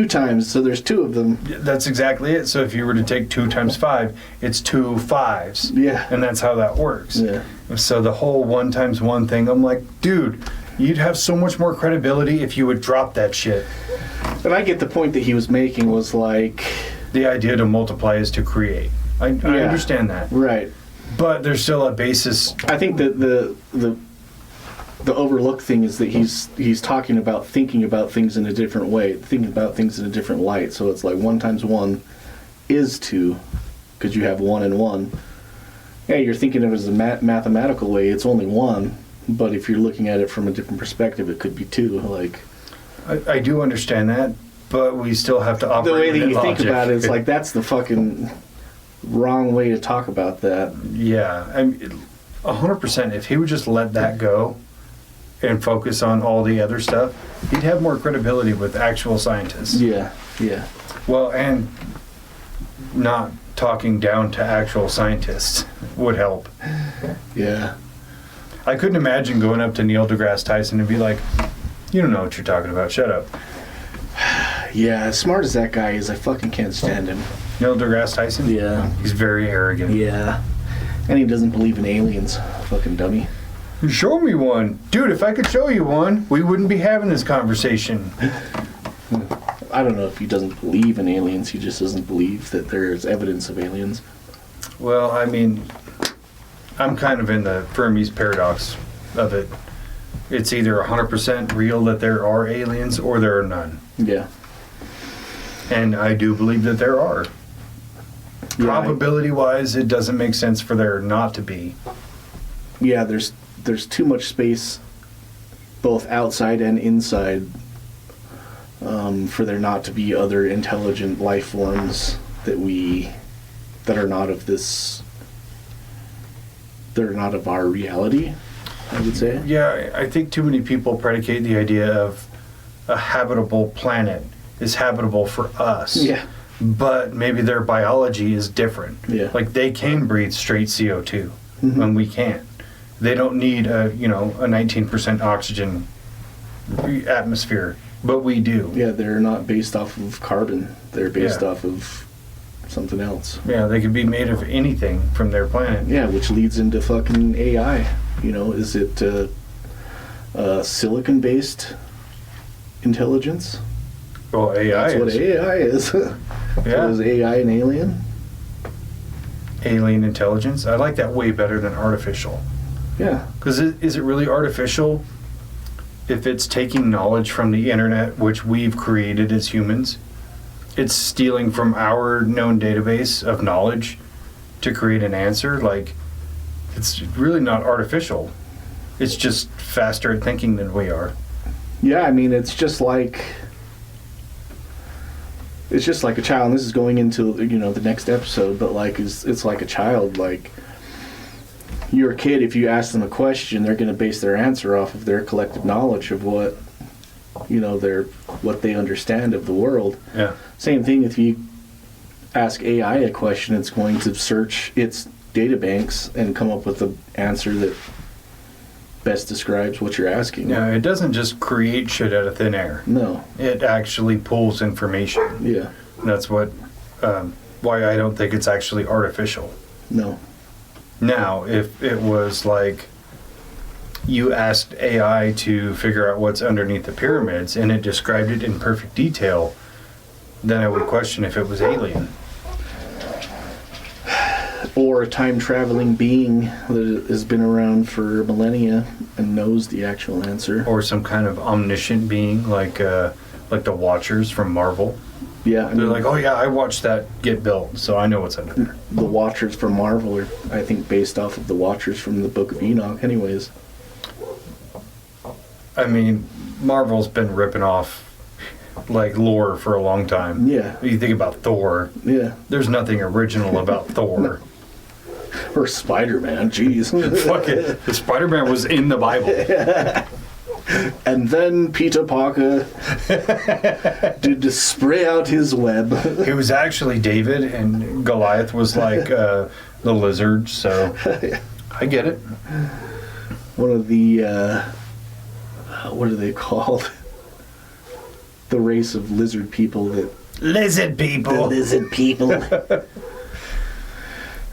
times, so there's 2 of them. That's exactly it. So if you were to take 2 × 5, it's 2 5s. Yeah. And that's how that works. Yeah. So the whole 1 × 1 thing, I'm like, dude, you'd have so much more credibility if you would drop that shit. And I get the point that he was making was like... The idea to multiply is to create. I understand that. Right. But there's still a basis. I think that the overlooked thing is that he's talking about thinking about things in a different way, thinking about things in a different light. So it's like 1 × 1 is 2, because you have 1 and 1. Yeah, you're thinking of it as a mathematical way. It's only 1, but if you're looking at it from a different perspective, it could be 2. Like, I do understand that, but we still have to operate. The way that within you logic. think about it, it's like that's the fucking wrong way to talk about that. Yeah, I mean, 100%. If he would just let that go and focus on all the other stuff, he'd have more credibility with actual scientists. Yeah, yeah. Well, and not talking down to actual scientists would help. Yeah. I couldn't imagine going up to Neil deGrasse Tyson and be like, you don't know what you're talking about, shut up. Yeah, as smart as that guy is, I fucking can't stand him. Neil deGrasse Tyson? Yeah. He's very arrogant. Yeah. And he doesn't believe in aliens. Fucking dummy. Show me one. Dude, if I could show you one, we wouldn't be having this conversation. I don't know if he doesn't believe in aliens, he just doesn't believe that there's evidence of aliens. Well, I mean, I'm kind of in the Fermi's paradox of it. It's either 100% real that there are aliens or there are none. Yeah. And I do believe that there are. Yeah, Probability-wise, it doesn't make sense for there not to be. Yeah, there's too much space, both outside and inside, for there not to be other intelligent life forms that are not of this they're not of our reality, I would say. Yeah, I think too many people predicate the idea of a habitable planet is habitable for us. Yeah. But maybe their biology is different. Yeah. Like they can breathe straight CO2 when we can't. They don't need a 19% oxygen atmosphere, but we do. Yeah, they're not based off of carbon. They're based off of something else. Yeah, they could be made of anything from their planet. Yeah, which leads into fucking AI. Is it silicon-based intelligence? Well, AI That's what AI is. Yeah. Is AI an alien? Alien intelligence. I like that way better than artificial. Yeah. Because is it really artificial if it's taking knowledge from the internet, which we've created as humans? It's stealing from our known database of knowledge to create an answer. Like, it's really not artificial. It's just faster at thinking than we are. Yeah, I mean, it's just like a child. And this is going into the next episode, but like it's like a child. Like, you're a kid. If you ask them a question, they're going to base their answer off of their collective knowledge of what what they understand of the world. Yeah. Same thing if you ask AI a question, it's going to search its databanks and come up with the answer that best describes what you're asking. Yeah, it doesn't just create shit out of thin air. No. It actually pulls information. Yeah. That's what why I don't think it's actually artificial. No. Now, if it was like you asked AI to figure out what's underneath the pyramids and it described it in perfect detail, then I would question if it was alien. Or a time-traveling being that has been around for millennia and knows the actual answer. Or some kind of omniscient being like the Watchers from Marvel. Yeah, They're like, oh yeah, I watched that get built, so I know what's under there. The Watchers from Marvel are, I think, based off of the Watchers from the Book of Enoch anyways. I mean, Marvel's been ripping off like lore for a long time. Yeah. You think about Thor. Yeah. There's nothing original about Thor. Or Spider-Man, jeez. Fuck it. The Spider-Man was in the Bible. And then Peter Parker did to spray out his web. It was actually David, and Goliath was like the lizard, so I get it. One of the, what are they called? The race of lizard people that... Lizard people! The lizard people.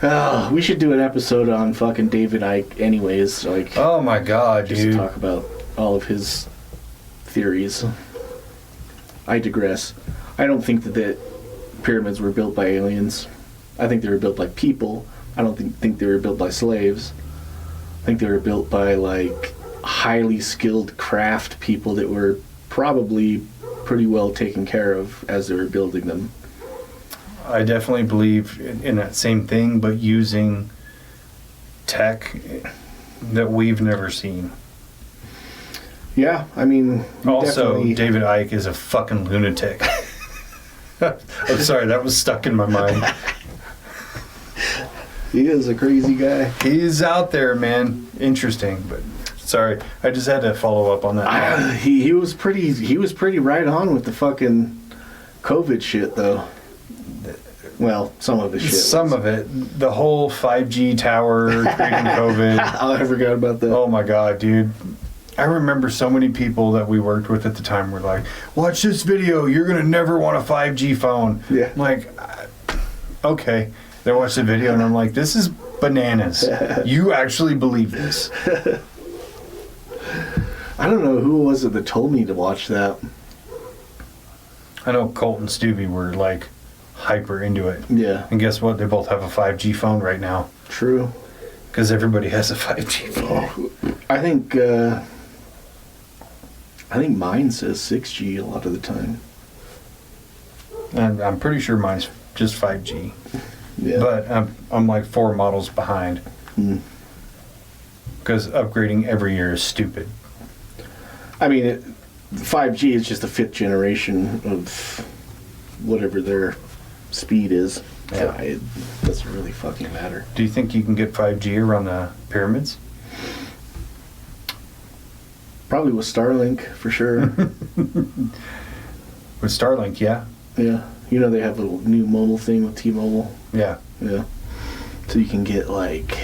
Oh, we should do an episode on fucking David Icke anyways. Like, oh my god, just dude. to talk about all of his theories. I digress. I don't think that the pyramids were built by aliens. I think they were built by people. I don't think they were built by slaves. I think they were built by like highly skilled craft people that were probably pretty well taken care of as they were building them. I definitely believe in that same thing, but using tech that we've never seen. Yeah, I mean... Also, definitely... David Icke is a fucking lunatic. I'm sorry, that was stuck in my mind. He is a crazy guy. He's out there, man. Interesting, but sorry, I just had to follow up on that. He was pretty right on with the fucking COVID shit, though. Well, some of his shit. Some of it. The whole 5G tower creating COVID. I forgot about that. Oh my god, dude. I remember so many people that we worked with at the time were like, watch this video, you're going to never want a 5G phone. Yeah. I'm like, okay. They watched the video and I'm like, this is bananas. You actually believe this. I don't know who was it that told me to watch that. I know Colt and Stevie were like hyper into it. Yeah. And guess what? They both have a 5G phone right now. True. Because everybody has a 5G phone. I think mine says 6G a lot of the time. And I'm pretty sure mine's just 5G. Yeah. But I'm like 4 models behind. Because upgrading every year is stupid. I mean, 5G is just the 5th generation of whatever their speed is. Yeah. It doesn't really fucking matter. Do you think you can get 5G around the pyramids? Probably with Starlink, for sure. With Starlink, yeah. Yeah. You know they have a little new mobile thing with T-Mobile. Yeah. Yeah. So you can get, like,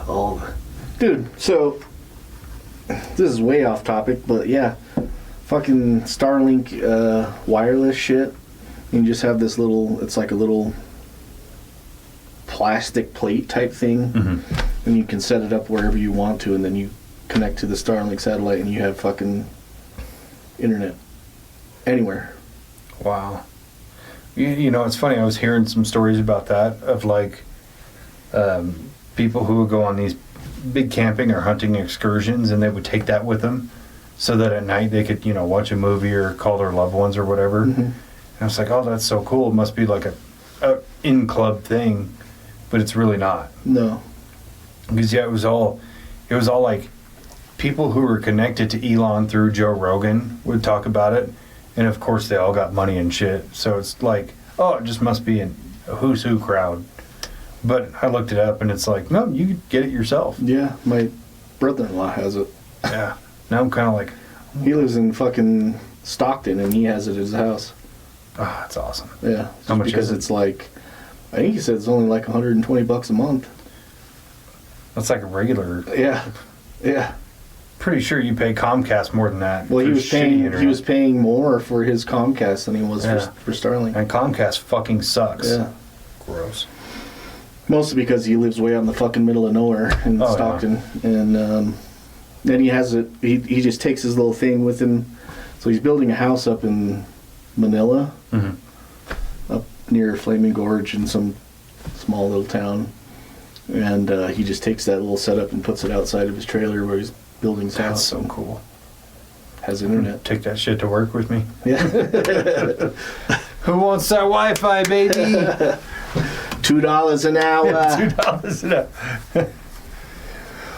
all the... Dude, so... This is way off topic, but yeah. Fucking Starlink wireless shit. You just have this little... It's like a little plastic plate type thing. Mm-hmm. And you can set it up wherever you want to, and then you connect to the Starlink satellite, and you have fucking internet anywhere. Wow. You know, it's funny. I was hearing some stories about that, of like people who would go on these big camping or hunting excursions, and they would take that with them so that at night they could, you know, watch a movie or call their loved ones or whatever. Mm-hmm. And I was like, oh, that's so cool. It must be like a in-club thing, but it's really not. No. Because, yeah, it was all like people who were connected to Elon through Joe Rogan would talk about it. And, of course, they all got money and shit. So it's like, oh, it just must be a who's who crowd. But I looked it up, and it's like, no, you could get it yourself. Yeah, my brother-in-law has it. Yeah. Now I'm kind of like... He lives in fucking Stockton, and he has it at his house. Oh, that's awesome. Yeah. How much because is it? it's like... I think he said it's only like $120 a month. That's like a regular... Yeah. Yeah. Pretty sure you pay Comcast more than that. Well, for he was shitty internet. paying more for his Comcast than he was Yeah. for Starlink. And Comcast fucking sucks. Yeah. Gross. Mostly because he lives way out in the fucking middle of nowhere in Oh, Stockton. Yeah. And then he has it, he just takes his little thing with him. So he's building a house up in Manila, up near Flaming Gorge in some small little town. And he just takes that little setup and puts it outside of his trailer where he's building his That's house. so cool. Has internet. Take that shit to work with me. Yeah. Who wants that Wi-Fi, baby? $2 an hour. $2 an hour.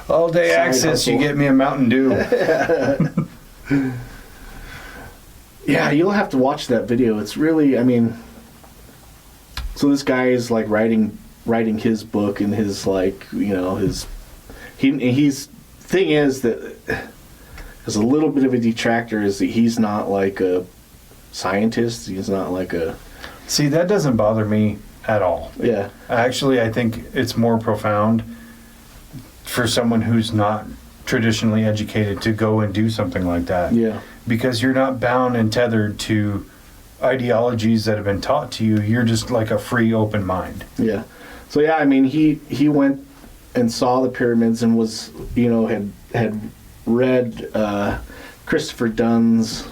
All day Side access, hustle. you get me a Mountain Dew. Yeah, you'll have to watch that video. It's really, I mean, so this guy is like writing his book and his, like, you know, he's thing is that there's a little bit of a detractor is that he's not like a scientist. He's not like a... See, that doesn't bother me at all. Yeah. Actually, I think it's more profound for someone who's not traditionally educated to go and do something like that. Yeah. Because you're not bound and tethered to ideologies that have been taught to you. You're just like a free, open mind. Yeah. So yeah, I mean, he went and saw the pyramids and was, you know, had read Christopher Dunn's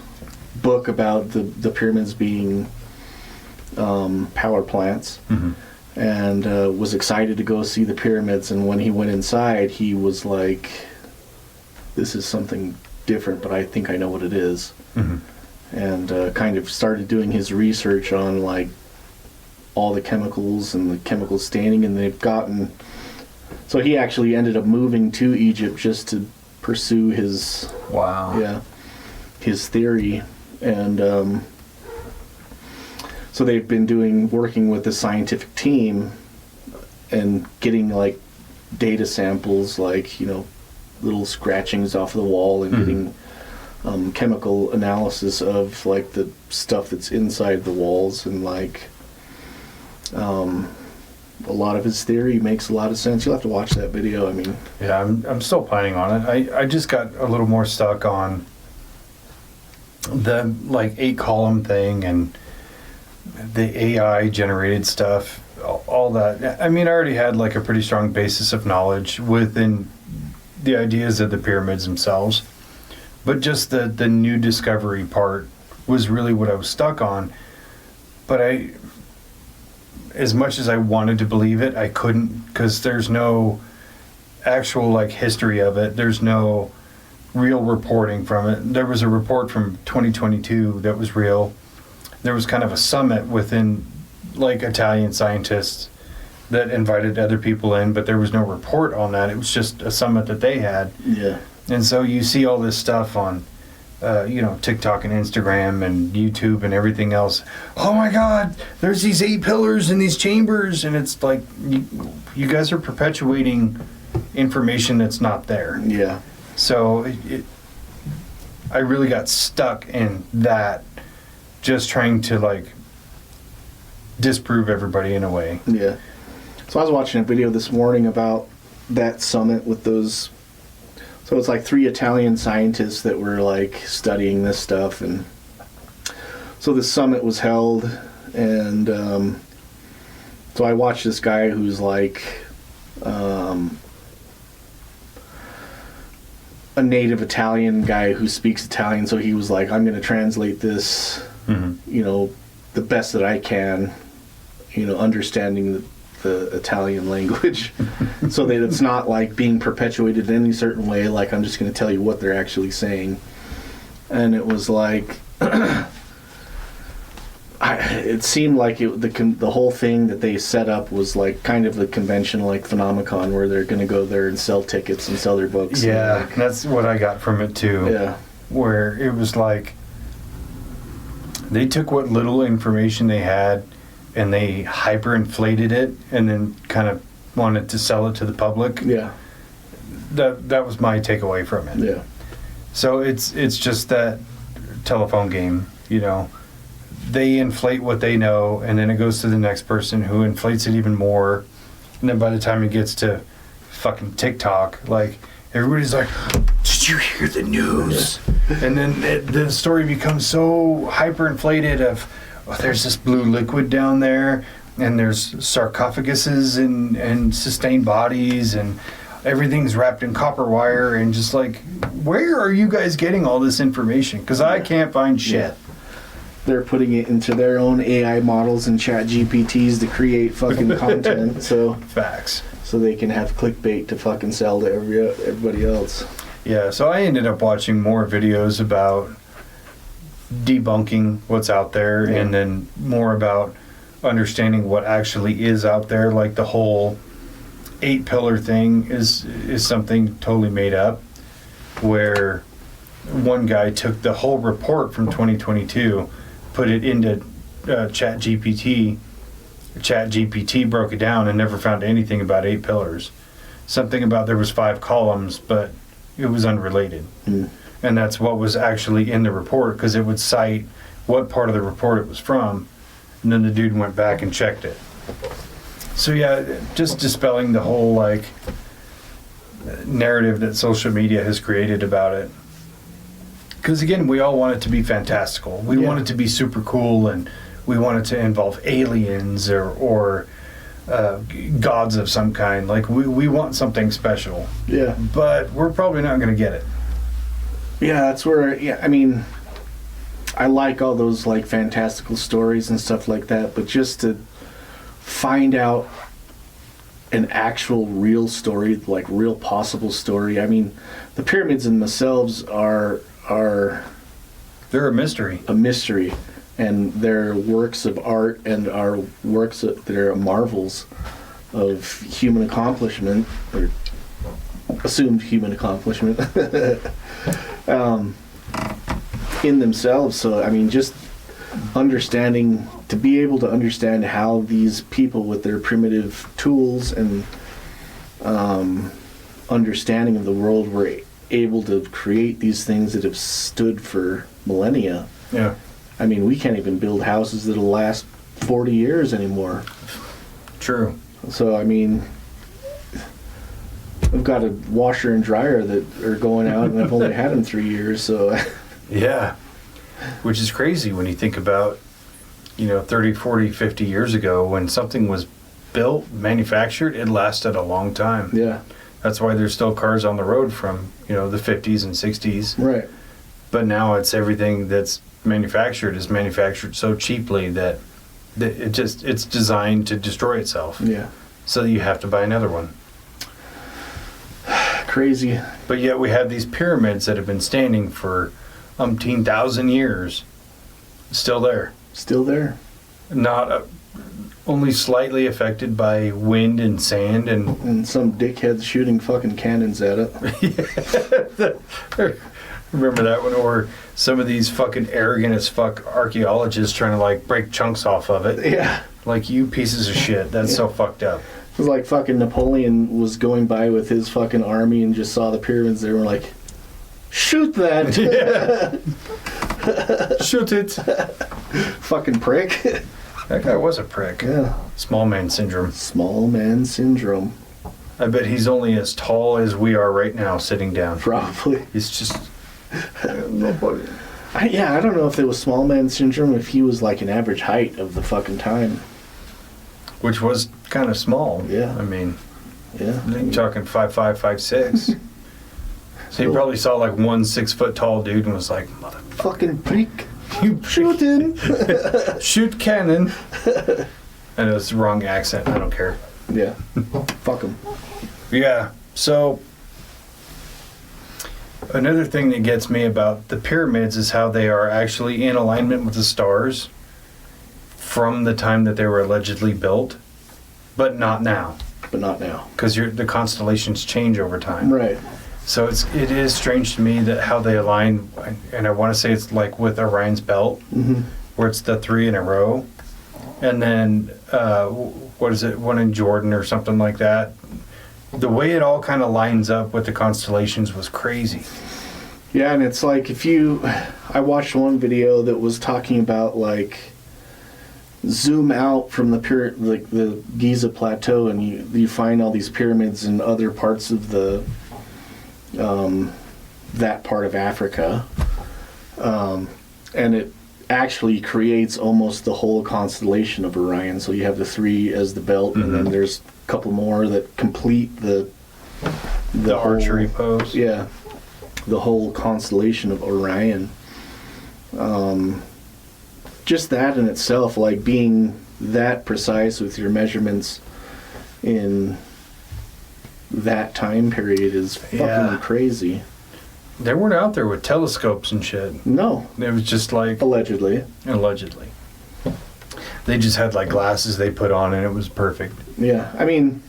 book about the pyramids being power plants, and was excited to go see the pyramids. And when he went inside, he was like, "This is something different, but I think I know what it is." And kind of started doing his research on like all the chemicals and the chemical staining, and they've gotten... So he actually ended up moving to Egypt just to pursue his... Wow. Yeah. His theory. And so they've been working with the scientific team and getting like data samples, like, you know, little scratchings off the wall, and getting chemical analysis of like the stuff that's inside the walls, and like a lot of his theory makes a lot of sense. You'll have to watch that video. I mean, Yeah, I'm still planning on it. I just got a little more stuck on the like 8-column thing and the AI generated stuff, all that. I mean, I already had like a pretty strong basis of knowledge within the ideas of the pyramids themselves, but just the new discovery part was really what I was stuck on. But as much as I wanted to believe it, I couldn't, because there's no actual like history of it. There's no real reporting from it. There was a report from 2022 that was real. There was kind of a summit within like Italian scientists that invited other people in, but there was no report on that. It was just a summit that they had. yeah. And so you see all this stuff on TikTok and Instagram and YouTube and everything else. Oh my God, there's these 8 pillars in these chambers, and it's like you guys are perpetuating information that's not there. Yeah. So I really got stuck in that, just trying to like disprove everybody in a way. Yeah. So I was watching a video this morning about that summit with those. So it's like 3 Italian scientists that were like studying this stuff, and so the summit was held, and so I watched this guy who's like a native Italian guy who speaks Italian. So he was like, I'm going to translate this, the best that I can, understanding the Italian language, so that it's not like being perpetuated in any certain way. Like, I'm just going to tell you what they're actually saying. And it was like, it seemed like the whole thing that they set up was like kind of a convention like Phenomenon, where they're going to go there and sell tickets and sell their books. Yeah, that's what I got from it too. Yeah. Where it was like they took what little information they had and they hyperinflated it and then kind of wanted to sell it to the public. Yeah. That was my takeaway from it. Yeah. So it's just that telephone game, They inflate what they know, and then it goes to the next person who inflates it even more. And then by the time it gets to fucking TikTok, like, everybody's like, did you hear the news? And then the story becomes so hyperinflated of, there's this blue liquid down there, and there's sarcophaguses and sustained bodies, and everything's wrapped in copper wire, and just like, where are you guys getting all this information? Because I can't find shit. Yeah. They're putting it into their own AI models and chat GPTs to create fucking content. So facts. So they can have clickbait to fucking sell to everybody else. Yeah, so I ended up watching more videos about debunking what's out there, and then more about understanding what actually is out there. Like the whole 8 pillar thing is something totally made up, where one guy took the whole report from 2022, put it into Chat GPT. Chat GPT broke it down and never found anything about 8 pillars. Something about there was 5 columns, but it was unrelated. And that's what was actually in the report, because it would cite what part of the report it was from, and then the dude went back and checked it. So yeah, just dispelling the whole like narrative that social media has created about it. Because again, we all want it to be fantastical. We want it to be super cool, and we want it to involve aliens or gods of some kind. Like we want something special. Yeah. But we're probably not going to get it. Yeah, that's where. Yeah, I mean, I like all those like fantastical stories and stuff like that, but just to find out an actual real story, like real possible story. I mean, the pyramids in themselves are they're a mystery. A mystery, and they're works of art and are works that are marvels of human accomplishment, or assumed human accomplishment in themselves. So I mean, just understanding, to be able to understand how these people with their primitive tools and understanding of the world were able to create these things that have stood for millennia. Yeah. I mean, we can't even build houses that'll last 40 years anymore. True. So, I mean, I've got a washer and dryer that are going out, and I've only had them 3 years, so... Yeah. Which is crazy when you think about, 30, 40, 50 years ago, when something was built, manufactured, it lasted a long time. Yeah. That's why there's still cars on the road from, the 50s and 60s. Right. But now it's everything that's manufactured is manufactured so cheaply that it's designed to destroy itself. Yeah. So you have to buy another one. Crazy. But yet we have these pyramids that have been standing for umpteen thousand years, still there. Still there. Not only slightly affected by wind and sand and some dickheads shooting fucking cannons at it. Remember that one? Or some of these fucking arrogant as fuck archaeologists trying to like break chunks off of it. Yeah. Like, you pieces of shit. That's so fucked up. It was like fucking Napoleon was going by with his fucking army and just saw the pyramids there and were like, shoot that! Shoot it! Fucking prick. That guy was a prick. Yeah. Small man syndrome. Small man syndrome. I bet he's only as tall as we are right now sitting down. Probably. He's just... nobody. I don't know if it was small man syndrome, if he was like an average height of the fucking time. Which was kind of small. Yeah. I mean, Yeah. you're talking 5'5", 5'6". So he probably saw like one 6 foot tall dude and was like, motherfucker. Fucking prick. You Shoot him. shoot cannon. And it was the wrong accent. I don't care. Yeah. Fuck him. Yeah. So another thing that gets me about the pyramids is how they are actually in alignment with the stars from the time that they were allegedly built, but not now. But not now. Because the constellations change over time. Right. So it is strange to me that how they align, and I want to say it's like with Orion's belt, where it's the 3 in a row, and then what is it, one in Jordan or something like that. The way it all kind of lines up with the constellations was crazy. Yeah, and it's like I watched one video that was talking about like zoom out from the Giza plateau, and you find all these pyramids in other parts of the that part of Africa, and it actually creates almost the whole constellation of Orion. So you have the 3 as the belt, and then there's a couple more that complete the whole, archery pose. Yeah, the whole constellation of Orion. Just that in itself, like being that precise with your measurements in that time period is fucking crazy. They weren't out there with telescopes and shit. No. It was just like... Allegedly. They just had like glasses they put on and it was perfect. Yeah. I mean,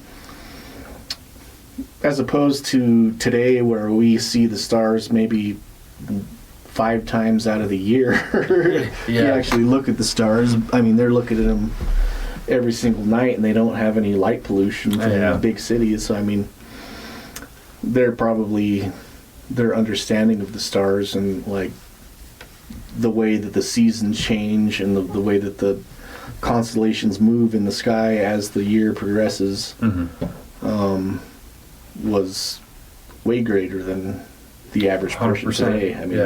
as opposed to today where we see the stars maybe 5 times out of the year. You actually look at the stars. I mean, they're looking at them every single night and they don't have any light pollution from the big cities. So, I mean, their understanding of the stars and like the way that the seasons change and the way that the constellations move in the sky as the year progresses was way greater than the average person 100%. today. I mean,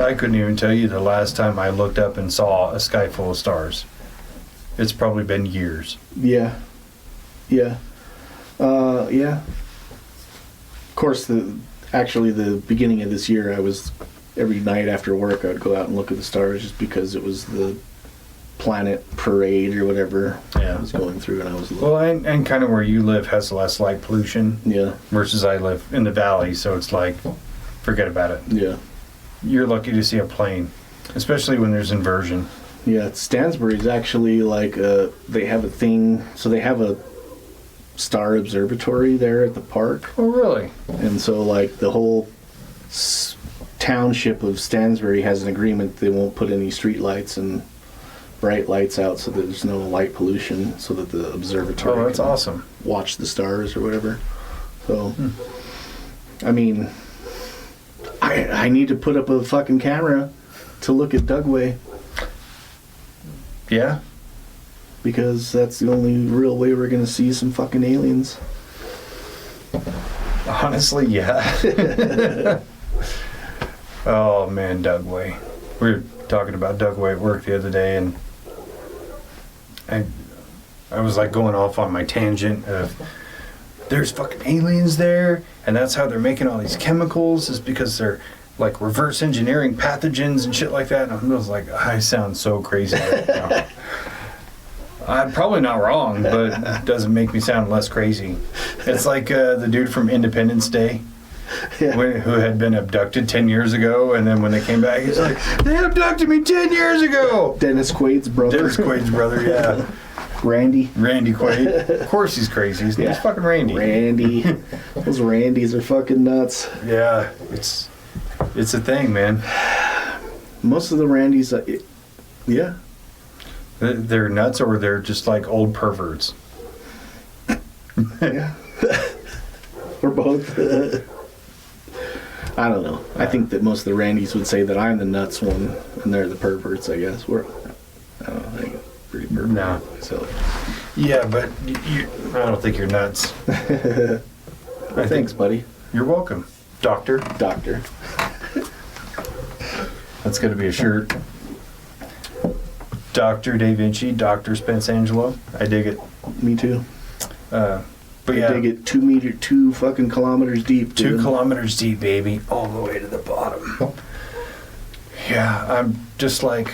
I couldn't even tell you the last time I looked up and saw a sky full of stars. It's probably been years. Yeah. Of course, the beginning of this year, I was every night after work, I would go out and look at the stars just because it was the planet parade or whatever I was going through, and I was looking. Well, and kind of where you live has less light pollution. Yeah. Versus I live in the valley, so it's like, forget about it. Yeah. You're lucky to see a plane, especially when there's inversion. Yeah, Stansbury's actually like they have a thing. So they have a star observatory there at the park. Oh, really? And so like the whole township of Stansbury has an agreement they won't put any street lights and bright lights out so that there's no light pollution, so that the observatory that's awesome. Watch the stars or whatever. So I mean, I need to put up a fucking camera to look at Dugway. Yeah. Because that's the only real way we're going to see some fucking aliens. Honestly, yeah. Oh, man, Dugway. We were talking about Dugway at work the other day, and I was like going off on my tangent of there's fucking aliens there, and that's how they're making all these chemicals, is because they're like reverse engineering pathogens and shit like that. And I was like, I sound so crazy right now. I'm probably not wrong, but it doesn't make me sound less crazy. It's like the dude from Independence Day who had been abducted 10 years ago, and then when they came back, he's like, they abducted me 10 years ago! Dennis Quaid's brother. Dennis Quaid's brother, yeah. Randy. Randy Quaid. Of course he's crazy. His name's fucking Randy. Randy. Those Randys are fucking nuts. Yeah, it's a thing, man. Most of the Randys, yeah. They're nuts, or they're just like old perverts. Yeah. Or both. I don't know. I think that most of the Randys would say that I'm the nuts one, and they're the perverts, I guess. I don't know. I think it's pretty pervert. No. So. Yeah, but I don't think you're nuts. Thanks, buddy. You're welcome. Doctor. That's going to be a shirt. Dr. Daveinci, Dr. Spenceangelo. I dig it. Me too. But yeah. I dig it 2 fucking kilometers deep. 2 kilometers deep, baby. All the way to the bottom. Yeah, I'm just like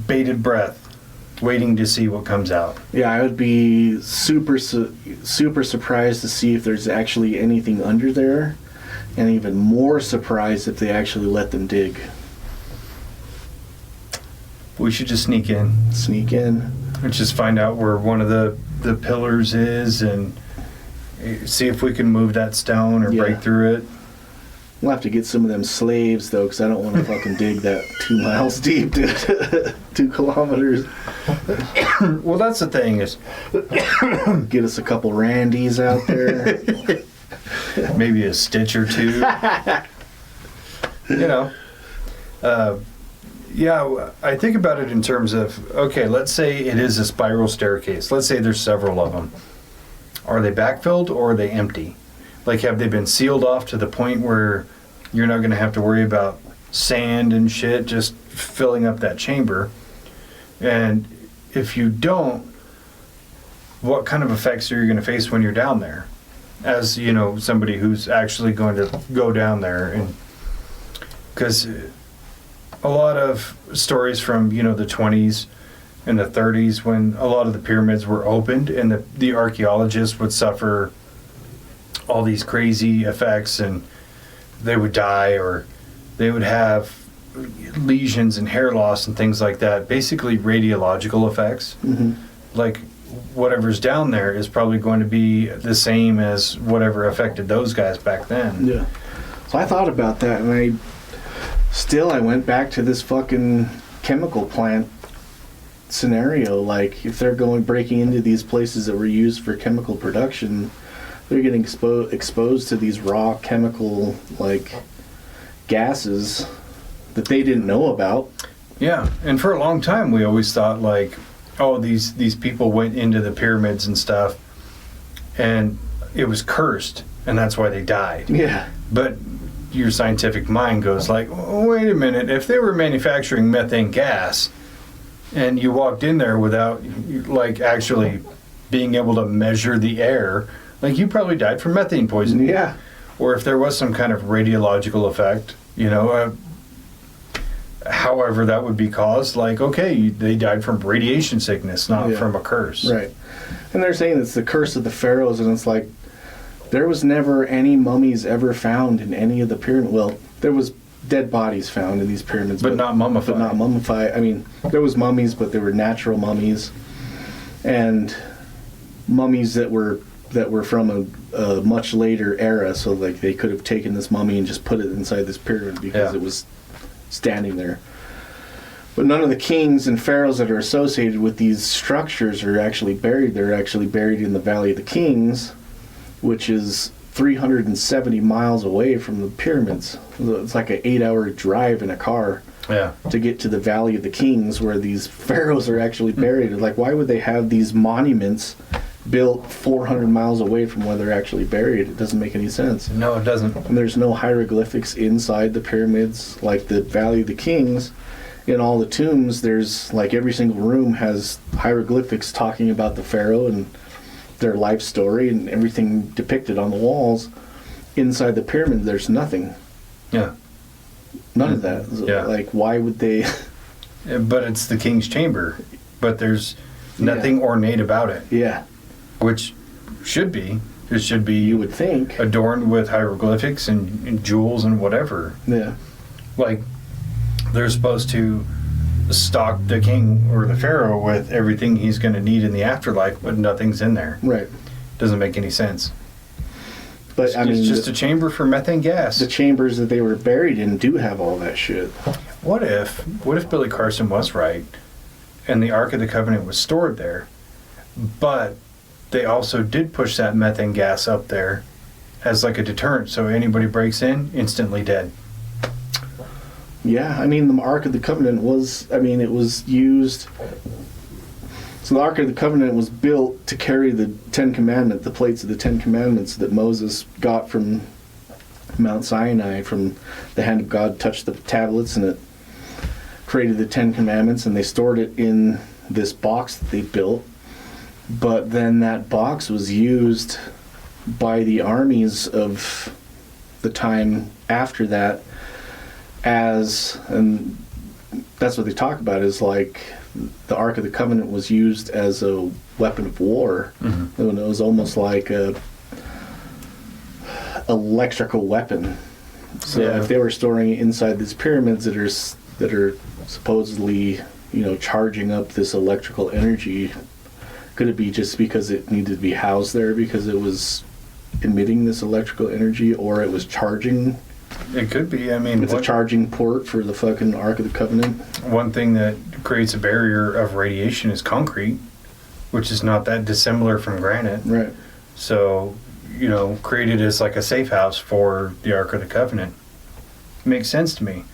bated breath, waiting to see what comes out. Yeah, I would be super surprised to see if there's actually anything under there, and even more surprised if they actually let them dig. We should just sneak in. Sneak in. And just find out where one of the pillars is and see if we can move that stone or break through it. We'll have to get some of them slaves, though, because I don't want to fucking dig that 2 miles deep, dude. 2 kilometers. Well, that's the thing is... Get us a couple Randys out there. Maybe a stitch or two. Yeah, I think about it in terms of, okay, let's say it is a spiral staircase. Let's say there's several of them. Are they backfilled or are they empty? Like, have they been sealed off to the point where you're not going to have to worry about sand and shit just filling up that chamber? And if you don't, what kind of effects are you going to face when you're down there? As, you know, somebody who's actually going to go down there. And because a lot of stories from, you know, the 20s and the 30s, when a lot of the pyramids were opened and the archaeologists would suffer all these crazy effects and they would die, or they would have lesions and hair loss and things like that. Basically radiological effects. Mm-hmm. Like, whatever's down there is probably going to be the same as whatever affected those guys back then. Yeah. So I thought about that, and I went back to this fucking chemical plant scenario. Like, if they're breaking into these places that were used for chemical production, they're getting exposed to these raw chemical, like, gases that they didn't know about. Yeah, and for a long time we always thought, like, oh, these people went into the pyramids and stuff and it was cursed and that's why they died. Yeah. But your scientific mind goes like, wait a minute, if they were manufacturing methane gas and you walked in there without, like, actually being able to measure the air, like, you probably died from methane poisoning. Yeah. Or if there was some kind of radiological effect, you know, however that would be caused, like, okay, they died from radiation sickness, not from a curse. Right. And they're saying it's the curse of the pharaohs, and it's like, there was never any mummies ever found in any of the pyramids. Well, there was dead bodies found in these pyramids. But not mummified. But not mummified. I mean, there was mummies, but they were natural mummies. And mummies that were from a much later era, so, like, they could have taken this mummy and just put it inside this pyramid because it was standing there. But none of the kings and pharaohs that are associated with these structures are actually buried. They're actually buried in the Valley of the Kings, which is 370 miles away from the pyramids. It's like an 8-hour drive in a car to get to the Valley of the Kings, where these pharaohs are actually buried. Like, why would they have these monuments built 400 miles away from where they're actually buried? It doesn't make any sense. No, it doesn't. And there's no hieroglyphics inside the pyramids. Like the Valley of the Kings, in all the tombs, there's, like, every single room has hieroglyphics talking about the pharaoh and their life story and everything depicted on the walls. Inside the pyramid, there's nothing. Yeah. None of that. Yeah. Like, why would they... But it's the king's chamber. But there's nothing ornate about it. Yeah. Which should be. It should be... You would think. Adorned with hieroglyphics and jewels and whatever. Yeah. Like, they're supposed to stock the king or the pharaoh with everything he's going to need in the afterlife, but nothing's in there. Right. Doesn't make any sense. But I mean, it's just a chamber for methane gas. The chambers that they were buried in do have all that shit. What if Billy Carson was right, and the Ark of the Covenant was stored there, but they also did push that methane gas up there as like a deterrent, so anybody breaks in, instantly dead. Yeah, I mean, the Ark of the Covenant was, it was used. So the Ark of the Covenant was built to carry the Ten Commandments, the plates of the Ten Commandments that Moses got from Mount Sinai, from the hand of God, touched the tablets, and it created the Ten Commandments, and they stored it in this box that they built. But then that box was used by the armies of the time after that and that's what they talk about, is like the Ark of the Covenant was used as a weapon of war. Mm-hmm. It was almost like a electrical weapon. So if they were storing it inside these pyramids that are supposedly, charging up this electrical energy, could it be just because it needed to be housed there because it was emitting this electrical energy, or it was charging? It could be. It's a charging port for the fucking Ark of the Covenant. One thing that creates a barrier of radiation is concrete, which is not that dissimilar from granite. Right. So, created as like a safe house for the Ark of the Covenant. Makes sense to me.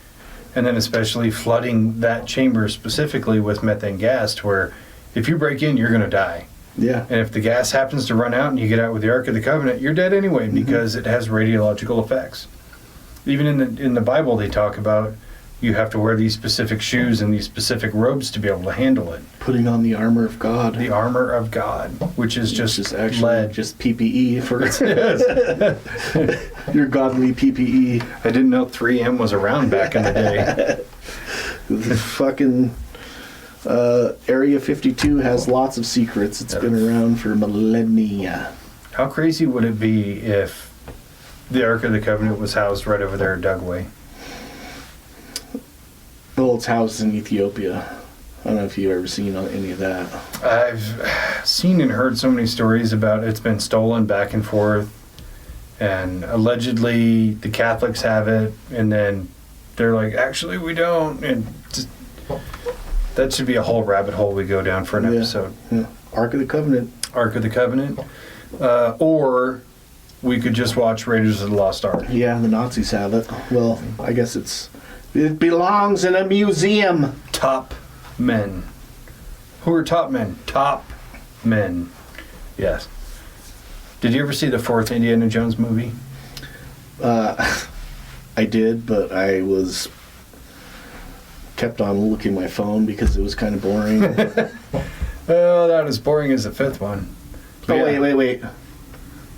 And then especially flooding that chamber specifically with methane gas, to where if you break in, you're going to die. Yeah. And if the gas happens to run out and you get out with the Ark of the Covenant, you're dead anyway, because it has radiological effects. Even in the Bible, they talk about you have to wear these specific shoes and these specific robes to be able to handle it. Putting on the armor of God. The armor of God, which is just actually lead. Just PPE for your godly PPE. I didn't know 3M was around back in the day. The fucking Area 52 has lots of secrets. It's been around for millennia. How crazy would it be if the Ark of the Covenant was housed right over there at Dugway? Well, it's housed in Ethiopia. I don't know if you've ever seen any of that. I've seen and heard so many stories about it's been stolen back and forth, and allegedly the Catholics have it, and then they're like, actually we don't, and just, that should be a whole rabbit hole we go down for an episode. Yeah. Ark of the Covenant. Ark of the Covenant. Or we could just watch Raiders of the Lost Ark. Yeah, the Nazis have it. Well, I guess it belongs in a museum. Top men. Who are top men? Top men. Yes. Did you ever see the fourth Indiana Jones movie? I did, but I kept on looking at my phone because it was kind of boring. Oh, not as boring as the fifth one. Oh, yeah. Wait.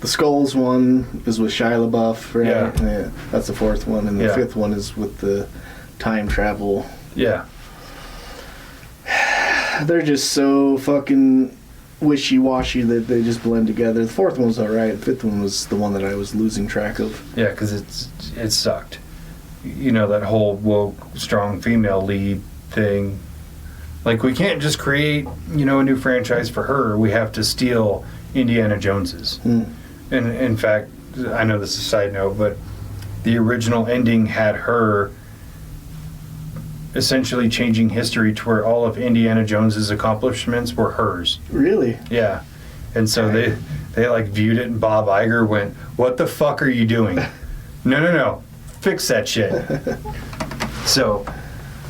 The Skulls one is with Shia LaBeouf, right? Yeah. That's the fourth one, and the fifth one is with the time travel. Yeah. They're just so fucking wishy-washy that they just blend together. The fourth one was alright. The fifth one was the one that I was losing track of. Yeah, because it sucked. That whole woke, strong female lead thing. Like, we can't just create, a new franchise for her. We have to steal Indiana Jones's. And in fact, I know this is a side note, but the original ending had her essentially changing history to where all of Indiana Jones's accomplishments were hers. Really? Yeah. And so they like viewed it, and Bob Iger went, "What the fuck are you doing?" No. Fix that shit. So,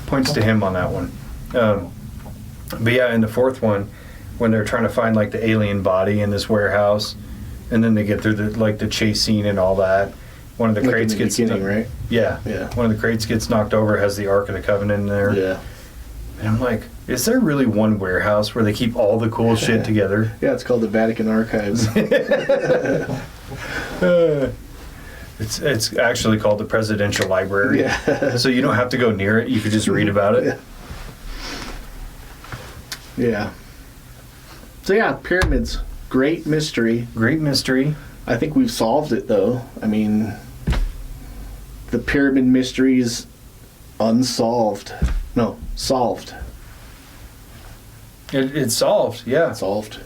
points to him on that one. But yeah, in the fourth one, when they're trying to find like the alien body in this warehouse, and then they get through the chase scene and all that, one of the crates gets right? Yeah. One of the crates gets knocked over, has the Ark of the Covenant in there. Yeah. And I'm like, is there really one warehouse where they keep all the cool shit together? Yeah, it's called the Vatican Archives. It's actually called the Presidential Library. Yeah. So you don't have to go near it. You could just read about it. Yeah. So yeah, pyramids. Great mystery. Great mystery. I think we've solved it, though. I mean, the pyramid mystery is unsolved. No, solved. It's solved, yeah. Solved.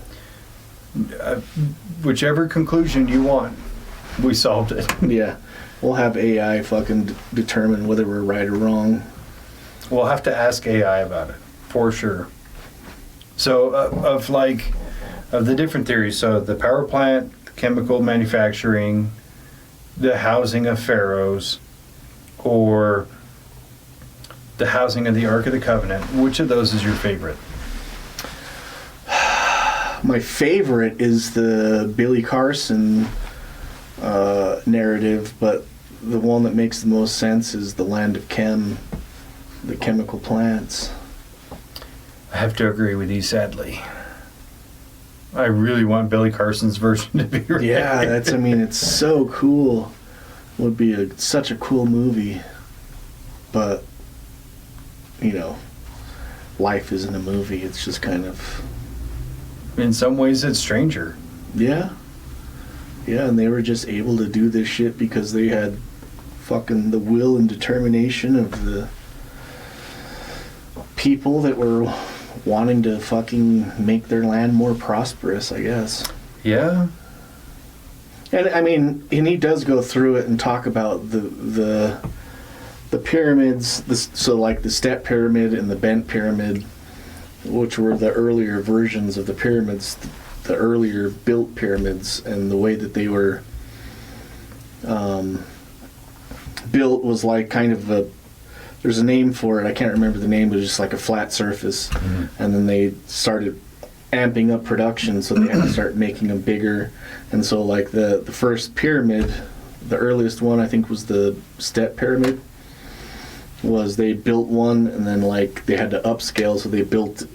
Whichever conclusion you want, we solved it. Yeah. We'll have AI fucking determine whether we're right or wrong. We'll have to ask AI about it, for sure. So, of the different theories, so the power plant, the chemical manufacturing, the housing of pharaohs, or the housing of the Ark of the Covenant, which of those is your favorite? My favorite is the Billy Carson narrative, but the one that makes the most sense is the land of Chem, the chemical plants. I have to agree with you, sadly. I really want Billy Carson's version to be right. Yeah, it's so cool. Would be such a cool movie. But, life isn't a movie. It's just kind of... In some ways, it's stranger. Yeah. Yeah, and they were just able to do this shit because they had fucking the will and determination of the people that were wanting to fucking make their land more prosperous, I guess. Yeah. And he does go through it and talk about the pyramids, so like the step pyramid and the bent pyramid, which were the earlier versions of the pyramids, the earlier built pyramids, and the way that they were built was like kind of there's a name for it, I can't remember the name, but it was just like a flat surface. Mm-hmm. And then they started amping up production, so they had to start making them bigger. And so like the first pyramid, the earliest one I think was the step pyramid, was they built one and then like they had to upscale, so they built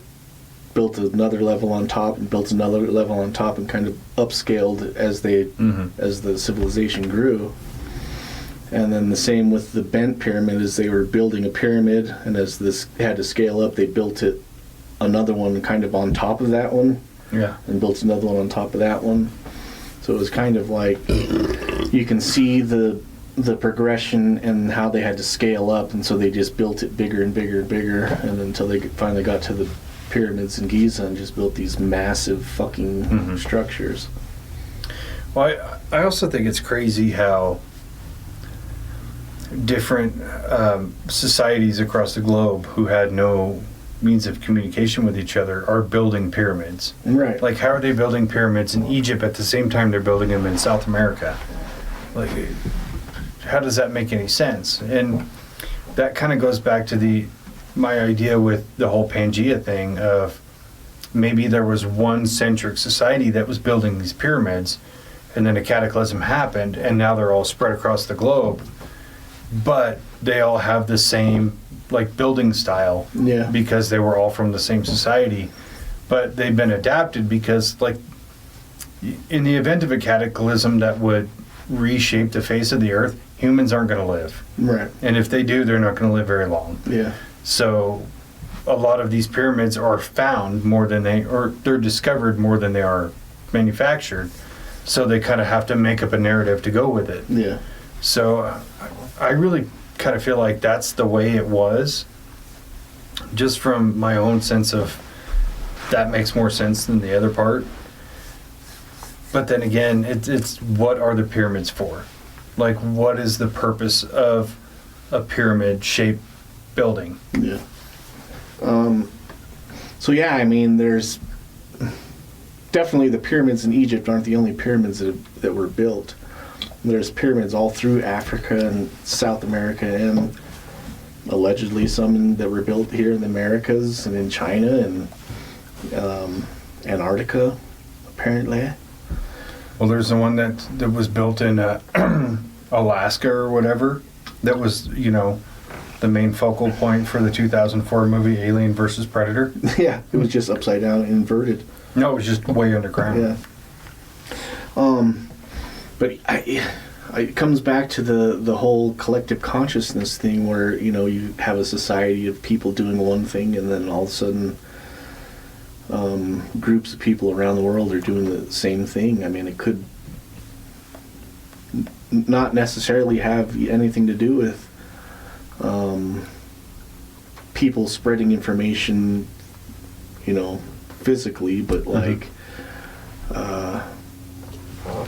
another level on top and built another level on top and kind of upscaled as as the civilization grew. And then the same with the bent pyramid, as they were building a pyramid, and as this had to scale up, they built another one kind of on top of that one. Yeah. And built another one on top of that one. So it was kind of like you can see the progression and how they had to scale up, and so they just built it bigger and bigger and bigger, and until they finally got to the pyramids in Giza and just built these massive fucking structures. Well, I also think it's crazy how different societies across the globe who had no means of communication with each other are building pyramids. Right. Like, how are they building pyramids in Egypt at the same time they're building them in South America? Like, how does that make any sense? And that kind of goes back to my idea with the whole Pangea thing of maybe there was one centric society that was building these pyramids, and then a cataclysm happened, and now they're all spread across the globe. But they all have the same building style, yeah, because they were all from the same society. But they've been adapted because, in the event of a cataclysm that would reshape the face of the earth, humans aren't going to live. Right. And if they do, they're not going to live very long. Yeah. So a lot of these pyramids are found they're discovered more than they are manufactured. So they kind of have to make up a narrative to go with it. Yeah. So I really kind of feel like that's the way it was, just from my own sense of that makes more sense than the other part. But then again, it's what are the pyramids for? Like, what is the purpose of a pyramid-shaped building? Yeah. So yeah, there's definitely the pyramids in Egypt aren't the only pyramids that were built. There's pyramids all through Africa and South America, and allegedly some that were built here in the Americas and in China and Antarctica, apparently. Well, there's the one that was built in Alaska or whatever. That was, the main focal point for the 2004 movie Alien vs. Predator. Yeah, it was just upside down and inverted. No, it was just way underground. Yeah. But it comes back to the whole collective consciousness thing, where you have a society of people doing one thing, and then all of a sudden groups of people around the world are doing the same thing. It could not necessarily have anything to do with people spreading information, physically, but like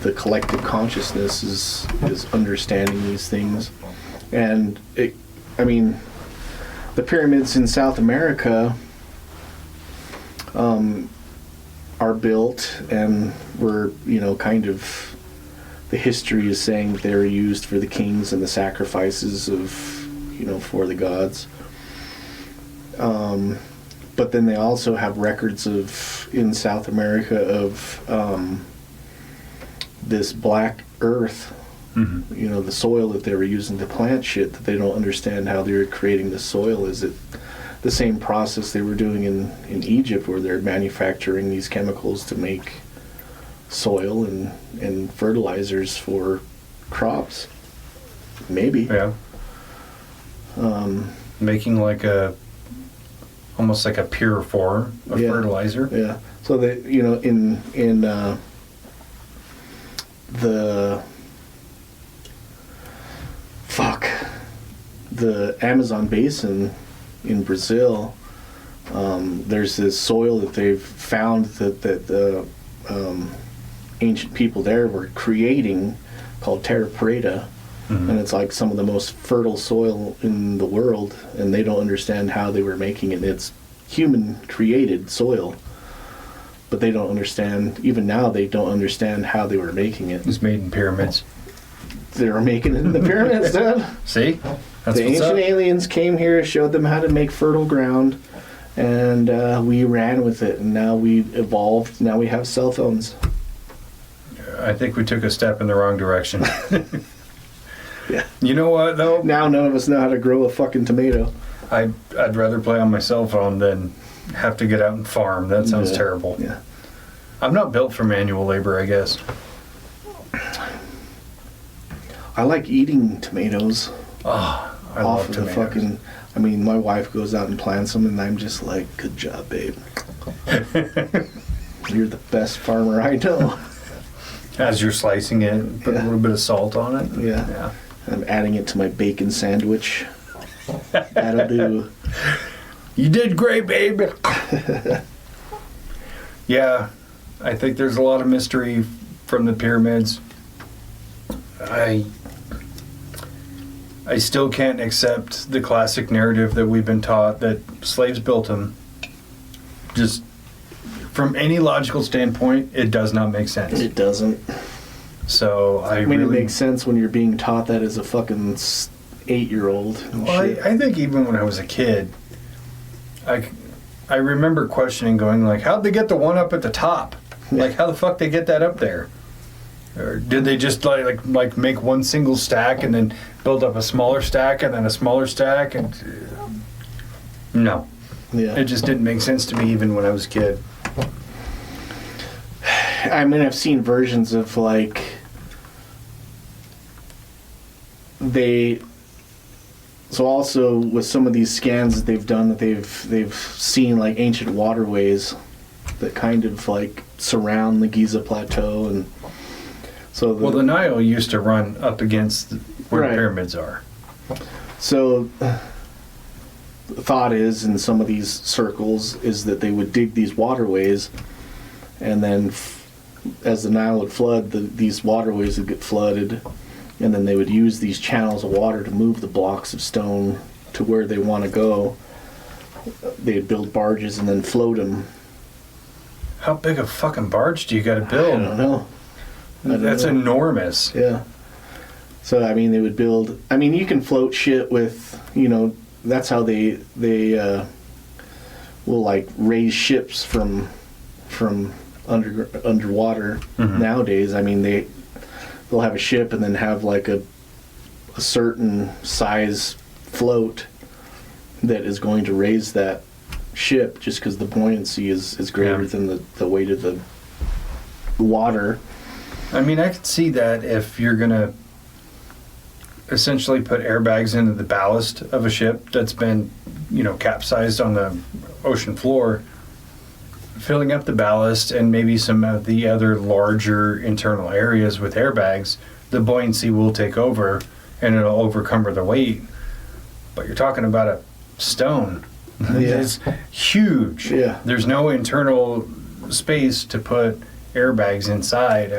the collective consciousness is understanding these things. And the pyramids in South America are built and were, kind of, the history is saying that they were used for the kings and the sacrifices of, for the gods. But then they also have records in South America of this black earth, the soil that they were using to plant shit, that they don't understand how they were creating the soil. Is it the same process they were doing in Egypt, where they're manufacturing these chemicals to make soil and fertilizers for crops? Maybe. Yeah. Making almost like a pure form of fertilizer. Yeah. So that, in the Amazon basin in Brazil, there's this soil that they've found that the ancient people there were creating, called terra preta, and it's like some of the most fertile soil in the world, and they don't understand how they were making it. It's human created soil, but they don't understand, even now they don't understand how they were making it. It's made in pyramids. They were making it in the pyramids, dude. See? That's the ancient aliens came here, showed them how to make fertile ground, and we ran with it, and now we evolved. Now we have cell phones. I think we took a step in the wrong direction. Yeah. You know what, though? Now none of us know how to grow a fucking tomato. I'd rather play on my cell phone than have to get out and farm. That sounds terrible. Yeah. I'm not built for manual labor, I guess. I like eating tomatoes. Oh, I off love of tomatoes. the fucking. My wife goes out and plants them, and I'm just like, good job, babe. You're the best farmer I know. As you're slicing it, put a little bit of salt on it. Yeah. I'm adding it to my bacon sandwich. That'll do. You did great, babe. Yeah, I think there's a lot of mystery from the pyramids. I still can't accept the classic narrative that we've been taught that slaves built them. Just from any logical standpoint, it does not make sense. It doesn't. So it makes sense when you're being taught that as a fucking 8-year-old. Well, I think even when I was a kid, I remember questioning, going like, how'd they get the one up at the top? Like, how the fuck they get that up there? Or did they just like make one single stack and then build up a smaller stack and then a smaller stack? And no, it just didn't make sense to me even when I was a kid. I've seen versions of like so also with some of these scans that they've done, that they've seen like ancient waterways that kind of like surround the Giza Plateau, and so the Nile used to run up against where the pyramids are. So the thought is, in some of these circles, is that they would dig these waterways, and then as the Nile would flood, these waterways would get flooded, and then they would use these channels of water to move the blocks of stone to where they want to go. They'd build barges and then float them. How big a fucking barge do you got to build? I don't know. That's enormous. Yeah. So they would build. You can float shit with. That's how they will like raise ships from underwater nowadays. They'll have a ship and then have like a certain size float that is going to raise that ship, just because the buoyancy is greater than the weight of the water. I could see that if you're gonna essentially put airbags into the ballast of a ship that's been, capsized on the ocean floor, filling up the ballast and maybe some of the other larger internal areas with airbags, the buoyancy will take over and it'll overcome the weight. But you're talking about a stone. It's huge. Yeah. There's no internal space to put airbags inside.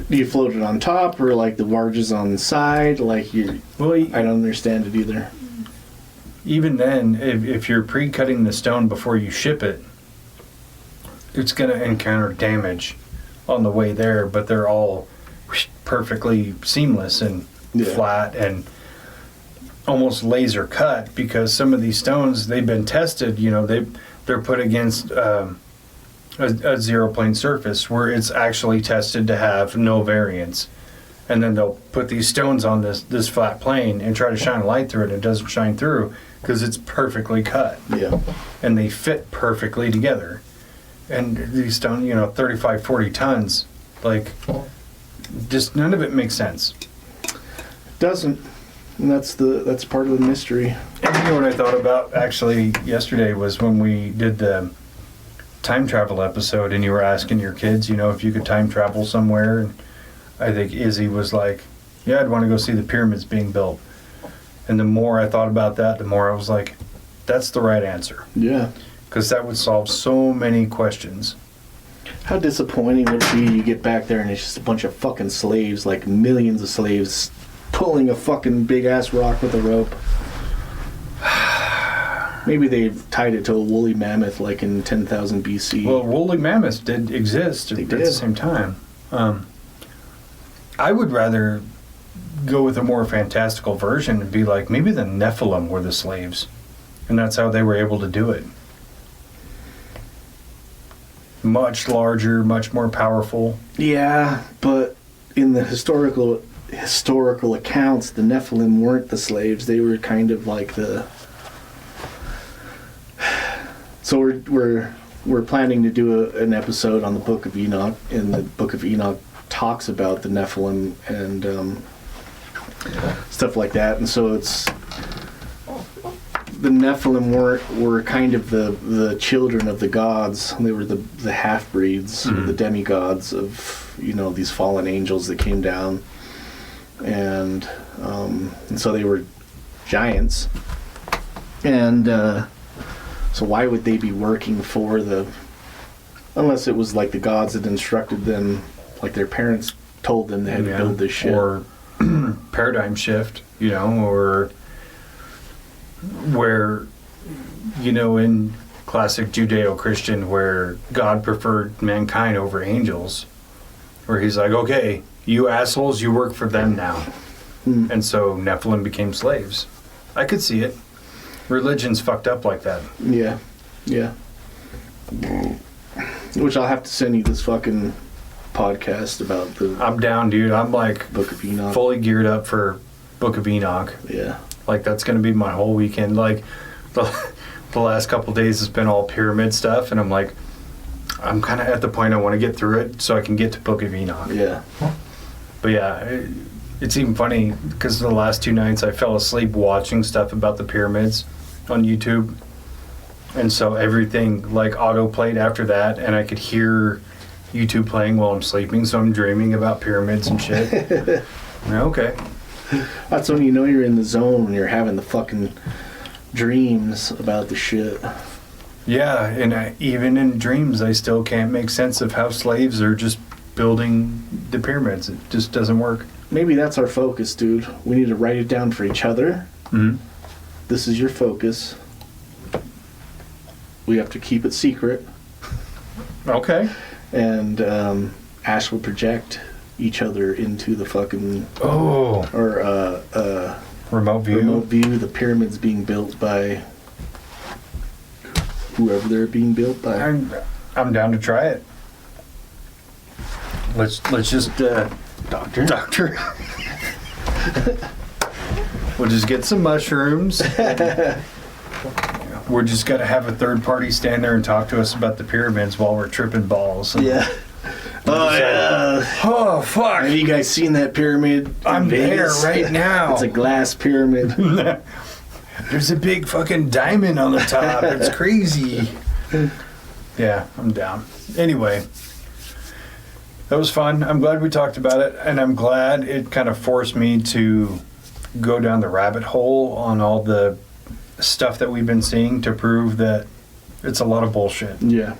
Do you float it on top or like the barges on the side? Like I don't understand it either. Even then, if you're pre-cutting the stone before you ship it, it's going to encounter damage on the way there, but they're all perfectly seamless and flat and almost laser cut, because some of these stones, they've been tested, they're put against a zero plane surface where it's actually tested to have no variance. And then they'll put these stones on this flat plane and try to shine a light through it, and it doesn't shine through because it's perfectly cut. Yeah. And they fit perfectly together. And these stones, 35, 40 tons, like, just none of it makes sense. Doesn't. And that's part of the mystery. And what I thought about actually yesterday was when we did the time travel episode, and you were asking your kids, if you could time travel somewhere. And I think Izzy was like, yeah, I'd want to go see the pyramids being built. And the more I thought about that, the more I was like, that's the right answer. Yeah. Because that would solve so many questions. How disappointing would it be you get back there and it's just a bunch of fucking slaves, like millions of slaves, pulling a fucking big-ass rock with a rope. Maybe they've tied it to a woolly mammoth like in 10,000 BC. Well, woolly mammoths did exist at the same time. I would rather go with a more fantastical version and be like, maybe the Nephilim were the slaves, and that's how they were able to do it. Much larger, much more powerful. Yeah, but in the historical accounts, the Nephilim weren't the slaves. They were kind of like the... So we're planning to do an episode on the Book of Enoch, and the Book of Enoch talks about the Nephilim and stuff like that. And so it's... The Nephilim were kind of the children of the gods. They were the half-breeds, the demigods of, these fallen angels that came down. And so they were giants. And so why would they be working for unless it was like the gods that instructed them, like their parents told them they had to build this shit. Or paradigm shift, or where, in classic Judeo-Christian, where God preferred mankind over angels, where he's like, okay, you assholes, you work for them now. And so Nephilim became slaves. I could see it. Religion's fucked up like that. Yeah. Which I'll have to send you this fucking podcast about the... I'm down, dude. I'm like Book of Enoch. Fully geared up for Book of Enoch. Yeah. Like, that's going to be my whole weekend. Like, the last couple days has been all pyramid stuff, and I'm like, I'm kind of at the point I want to get through it so I can get to Book of Enoch. Yeah. But yeah, it's even funny because the last 2 nights I fell asleep watching stuff about the pyramids on YouTube. And so everything like auto-played after that, and I could hear YouTube playing while I'm sleeping, so I'm dreaming about pyramids and shit. Okay. That's when you know you're in the zone, when you're having the fucking dreams about the shit. Yeah, and even in dreams, I still can't make sense of how slaves are just building the pyramids. It just doesn't work. Maybe that's our focus, dude. We need to write it down for each other. Mm-hmm. This is your focus. We have to keep it secret. Okay. And Ash will project each other into the fucking... Oh. Or remote view. Remote view. The pyramids being built by whoever they're being built by. I'm down to try it. Let's just Doctor. We'll just get some mushrooms. We're just gonna have a third party stand there and talk to us about the pyramids while we're tripping balls. Yeah. Oh yeah. Oh fuck. Have you guys seen that pyramid? I'm there right now. It's a glass pyramid. There's a big fucking diamond on the top. It's crazy. Yeah, I'm down. Anyway, that was fun. I'm glad we talked about it, and I'm glad it kind of forced me to go down the rabbit hole on all the stuff that we've been seeing to prove that it's a lot of bullshit. Yeah,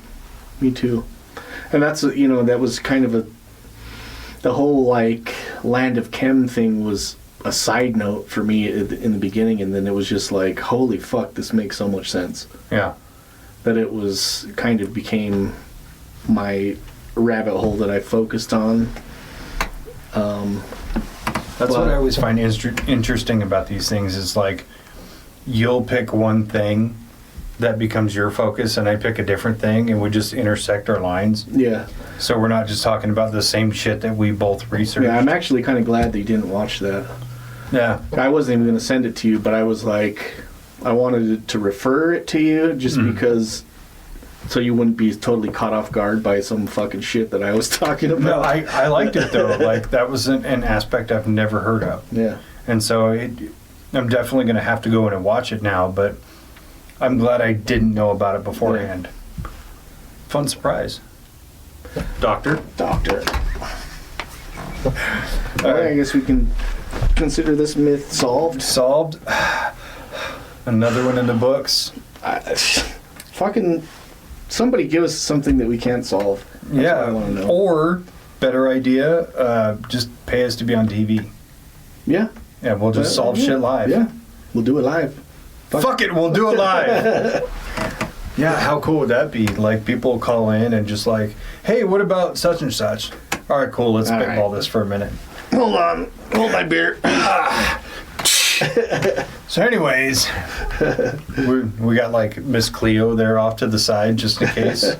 me too. And that's, you know, that was kind of the whole like land of chem thing was a side note for me in the beginning, and then it was just like, holy fuck, this makes so much sense. Yeah. That it was kind of became my rabbit hole that I focused on. That's what I always find interesting about these things is like you'll pick one thing that becomes your focus and I pick a different thing and we just intersect our lines. Yeah. So we're not just talking about the same shit that we both researched. Yeah, I'm actually kind of glad that you didn't watch that. Yeah. I wasn't even going to send it to you, but I was like, I wanted to refer it to you just because, so you wouldn't be totally caught off guard by some fucking shit that I was talking about. No, I liked it though. Like that was an aspect I've never heard of. Yeah. And so I'm definitely going to have to go in and watch it now, but I'm glad I didn't know about it beforehand. Yeah. Fun surprise. Doctor. All right, I guess we can consider this myth solved. Solved. Another one in the books. Fucking somebody give us something that we can't solve. That's what I want to know. Or, better idea, just pay us to be on TV. Yeah. Yeah, we'll just solve shit live. Yeah, we'll do it live. Fuck it, we'll do it live. Yeah, how cool would that be? Like, people call in and just like, hey, what about such and such? All right, cool, let's spitball this for a minute. Hold on. Hold my beer. So anyways, we got like Miss Cleo there off to the side just in case.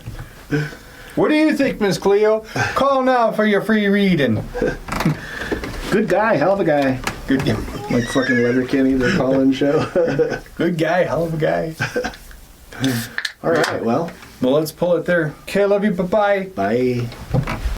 What do you think, Miss Cleo? Call now for your free reading. Good guy, hell of a guy. Good guy. Like fucking Letterkenny, their call-in show. Good guy, hell of a guy. All right, well. Well, let's pull it there. Okay, I love you. Bye-bye. Bye.